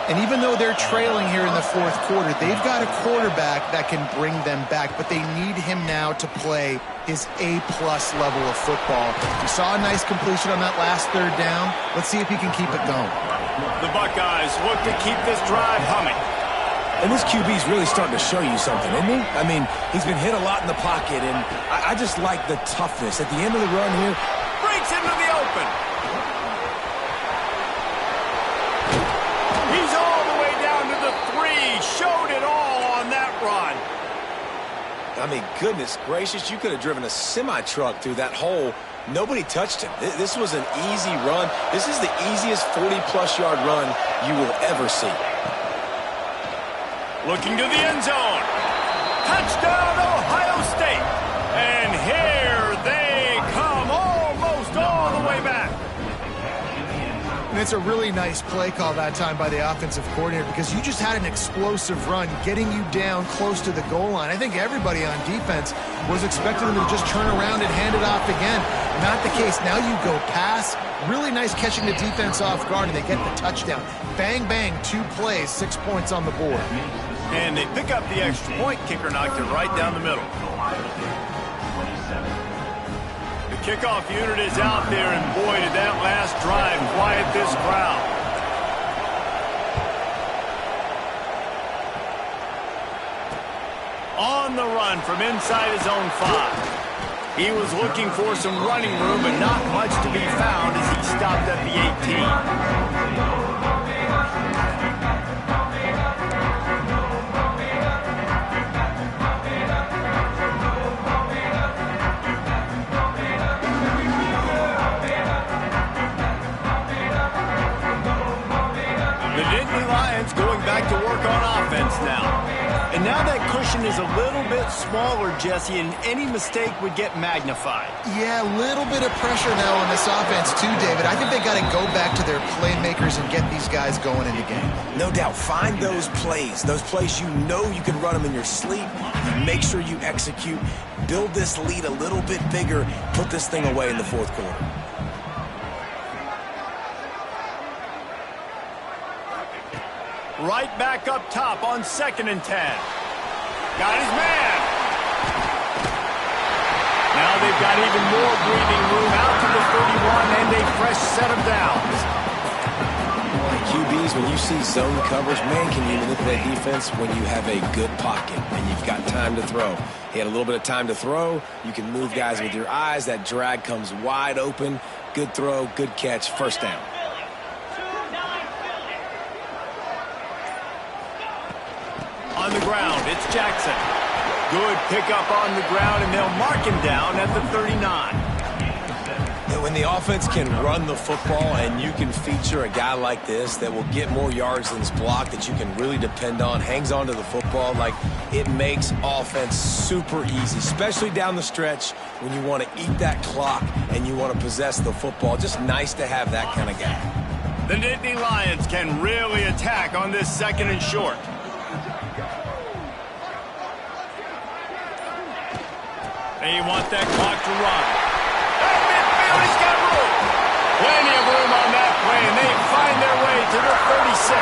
And even though they're trailing here in the 4th quarter, they've got a quarterback that can bring them back, but they need him now to play his A-plus level of football. We saw a nice completion on that last 3rd down. Let's see if he can keep it going. The Buckeyes look to keep this drive humming. And this QB's really starting to show you something, isn't he? I mean, he's been hit a lot in the pocket, and I just like the toughness. At the end of the run here, Breaks into the open. He's all the way down to the 3. Showed it all on that run. I mean, goodness gracious, you could have driven a semi-truck through that hole. Nobody touched him. This was an easy run. This is the easiest 40-plus yard run you will ever see. Looking to the end zone. Touchdown, Ohio State. And here they come, almost all the way back. And it's a really nice play call that time by the offensive coordinator, because you just had an explosive run getting you down close to the goal line. I think everybody on defense was expecting them to just turn around and hand it off again. Not the case. Now you go pass. Really nice catching the defense off guard, and they get the touchdown. Bang, bang, 2 plays, 6 points on the board. And they pick up the extra point. Kicker knocked it right down the middle. The kickoff unit is out there, and boy, did that last drive quiet this crowd. On the run from inside his own 5. He was looking for some running room, but not much to be found as he stopped at the 18. Going back to work on offense now. And now that cushion is a little bit smaller, Jesse, and any mistake would get magnified. Yeah, a little bit of pressure now on this offense too, David. I think they got to go back to their playmakers and get these guys going in the game. No doubt. Find those plays you know you can run them in your sleep. You make sure you execute. Build this lead a little bit bigger. Put this thing away in the 4th quarter. Right back up top on 2nd and 10. Got his man. Now they've got even more breathing room out to the 31 and a fresh set of downs. QBs, when you see zone coverage, man, can you manipulate defense when you have a good pocket and you've got time to throw. He had a little bit of time to throw. You can move guys with your eyes. That drag comes wide open. Good throw, good catch, first down. On the ground, it's Jackson. Good pickup on the ground, and they'll mark him down at the 39. And when the offense can run the football and you can feature a guy like this that will get more yards than his block, that you can really depend on, hangs on to the football, like, it makes offense super easy, especially down the stretch when you want to eat that clock and you want to possess the football. Just nice to have that kind of guy. The Nittany Lions can really attack on this 2nd and short. They want that clock to run. At midfield, he's got room. Plenty of room on that play, and they find their way to the 36.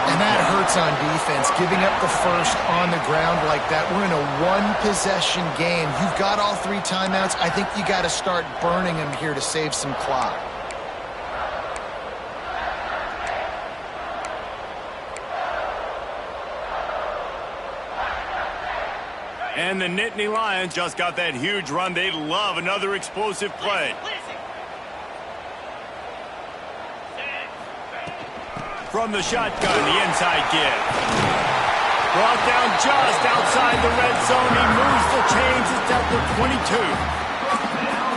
And that hurts on defense, giving up the first on the ground like that. We're in a one-possession game. You've got all 3 timeouts. I think you got to start burning them here to save some clock. And the Nittany Lions just got that huge run. They love another explosive play. From the shotgun, the inside give. Brought down just outside the red zone. He moves the chains. It's at the 22.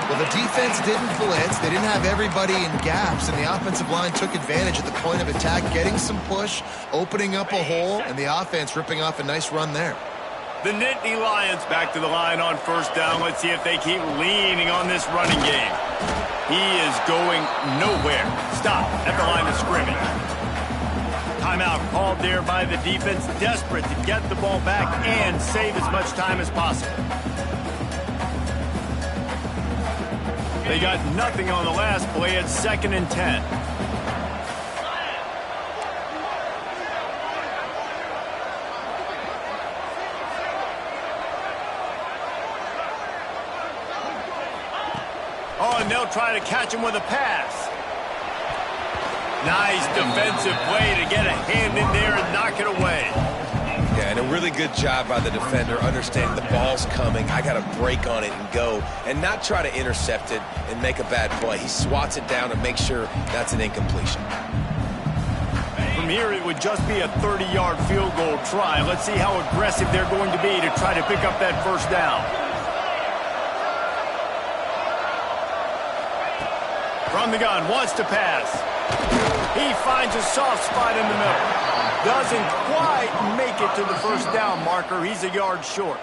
Well, the defense didn't blitz. They didn't have everybody in gaps, and the offensive line took advantage at the point of attack, getting some push, opening up a hole, and the offense ripping off a nice run there. The Nittany Lions back to the line on 1st down. Let's see if they keep leaning on this running game. He is going nowhere. Stop at the line of scrimmage. Timeout called there by the defense, desperate to get the ball back and save as much time as possible. They got nothing on the last play. It's 2nd and 10. Oh, and they'll try to catch him with a pass. Nice defensive play to get a hand in there and knock it away. Yeah, and a really good job by the defender, understanding the ball's coming. I got to break on it and go, and not try to intercept it and make a bad play. He swats it down and makes sure that's an incompletion. From here, it would just be a 30-yard field goal try. Let's see how aggressive they're going to be to try to pick up that 1st down. From the gun, wants to pass. He finds a soft spot in the middle. Doesn't quite make it to the 1st down marker. He's a yard short.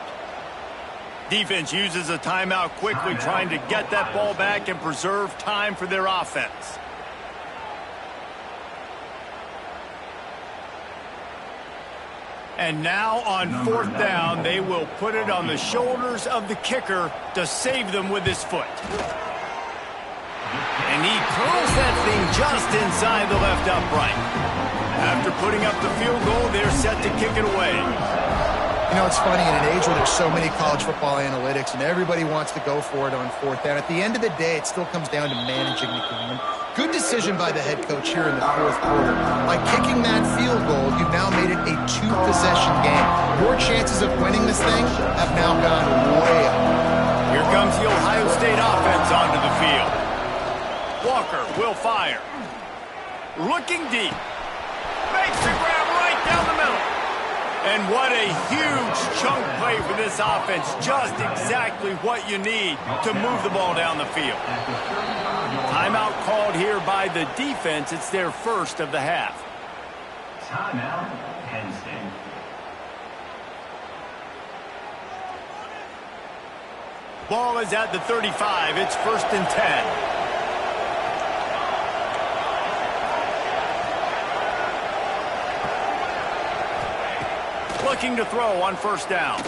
Defense uses a timeout quickly, trying to get that ball back and preserve time for their offense. And now on 4th down, they will put it on the shoulders of the kicker to save them with his foot. And he throws that thing just inside the left upright. After putting up the field goal, they're set to kick it away. You know, it's funny, in an age where there's so many college football analytics and everybody wants to go for it on 4th down, at the end of the day, it still comes down to managing the game. Good decision by the head coach here in the 4th quarter. By kicking that field goal, you've now made it a 2-possession game. Your chances of winning this thing have now gone way up. Here comes the Ohio State offense onto the field. Walker will fire. Looking deep. Makes the grab right down the middle. And what a huge chunk play for this offense. Just exactly what you need to move the ball down the field. Timeout called here by the defense. It's their 1st of the half. Timeout, Penn State. Ball is at the 35. It's 1st and 10. Looking to throw on 1st down.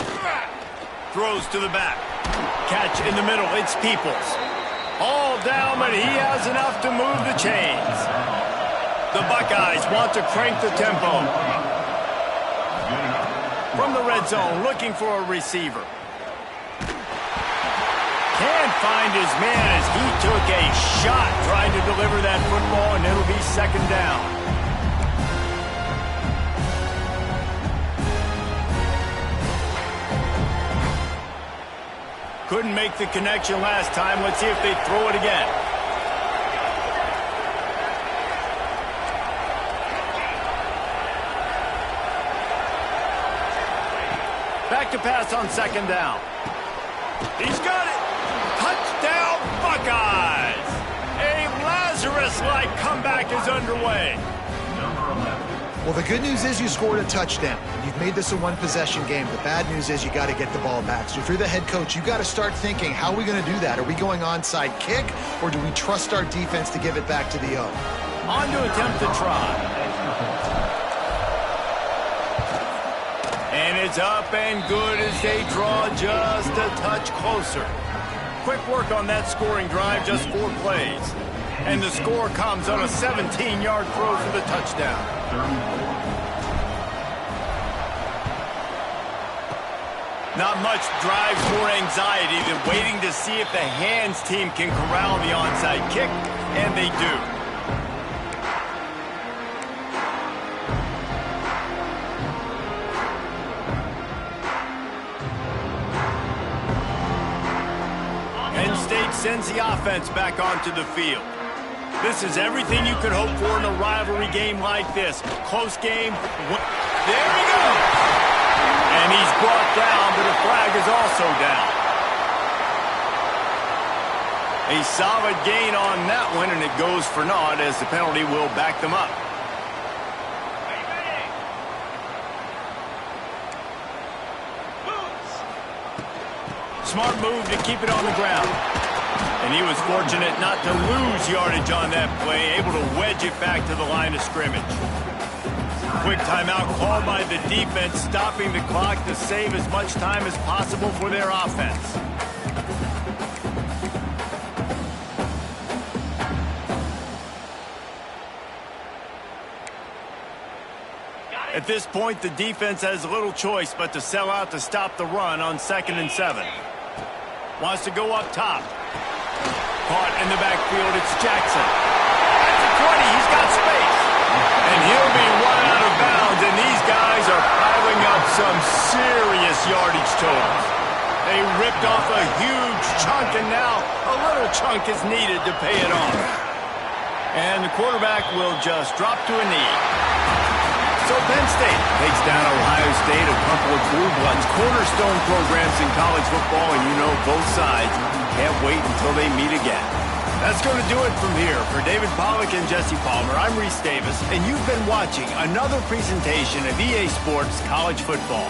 Throws to the back. Catch in the middle. It's Peoples. All down, but he has enough to move the chains. The Buckeyes want to crank the tempo. From the red zone, looking for a receiver. Can't find his man as he took a shot trying to deliver that football, and it'll be 2nd down. Couldn't make the connection last time. Let's see if they throw it again. Back to pass on 2nd down. He's got it. Touchdown, Buckeyes. A Lazarus-like comeback is underway. Number 11. Well, the good news is you scored a touchdown. You've made this a one-possession game. The bad news is you got to get the ball back. So if you're the head coach, you got to start thinking, how are we going to do that? Are we going onside kick, or do we trust our defense to give it back to the O? On to attempt to try. And it's up and good as they draw just a touch closer. Quick work on that scoring drive, just 4 plays. And the score comes on a 17-yard throw for the touchdown. Not much drives more anxiety than waiting to see if the hands team can corral the onside kick, and they do. Penn State sends the offense back onto the field. This is everything you could hope for in a rivalry game like this. Close game. There we go! And he's brought down, but a flag is also down. A solid gain on that one, and it goes for naught as the penalty will back them up. Smart move to keep it on the ground. And he was fortunate not to lose yardage on that play, able to wedge it back to the line of scrimmage. Quick timeout called by the defense, stopping the clock to save as much time as possible for their offense. At this point, the defense has little choice but to sell out to stop the run on 2nd and 7. Wants to go up top. Caught in the backfield, it's Jackson. At the 20, he's got space. And he'll be run out of bounds, and these guys are piling up some serious yardage totals. They ripped off a huge chunk, and now a little chunk is needed to pay it off. And the quarterback will just drop to a knee. So Penn State takes down Ohio State, a couple of blue bloods, cornerstone programs in college football, and you know both sides can't wait until they meet again. That's going to do it from here. For David Pollack and Jesse Palmer, I'm Reese Davis, and you've been watching another presentation of EA Sports College Football.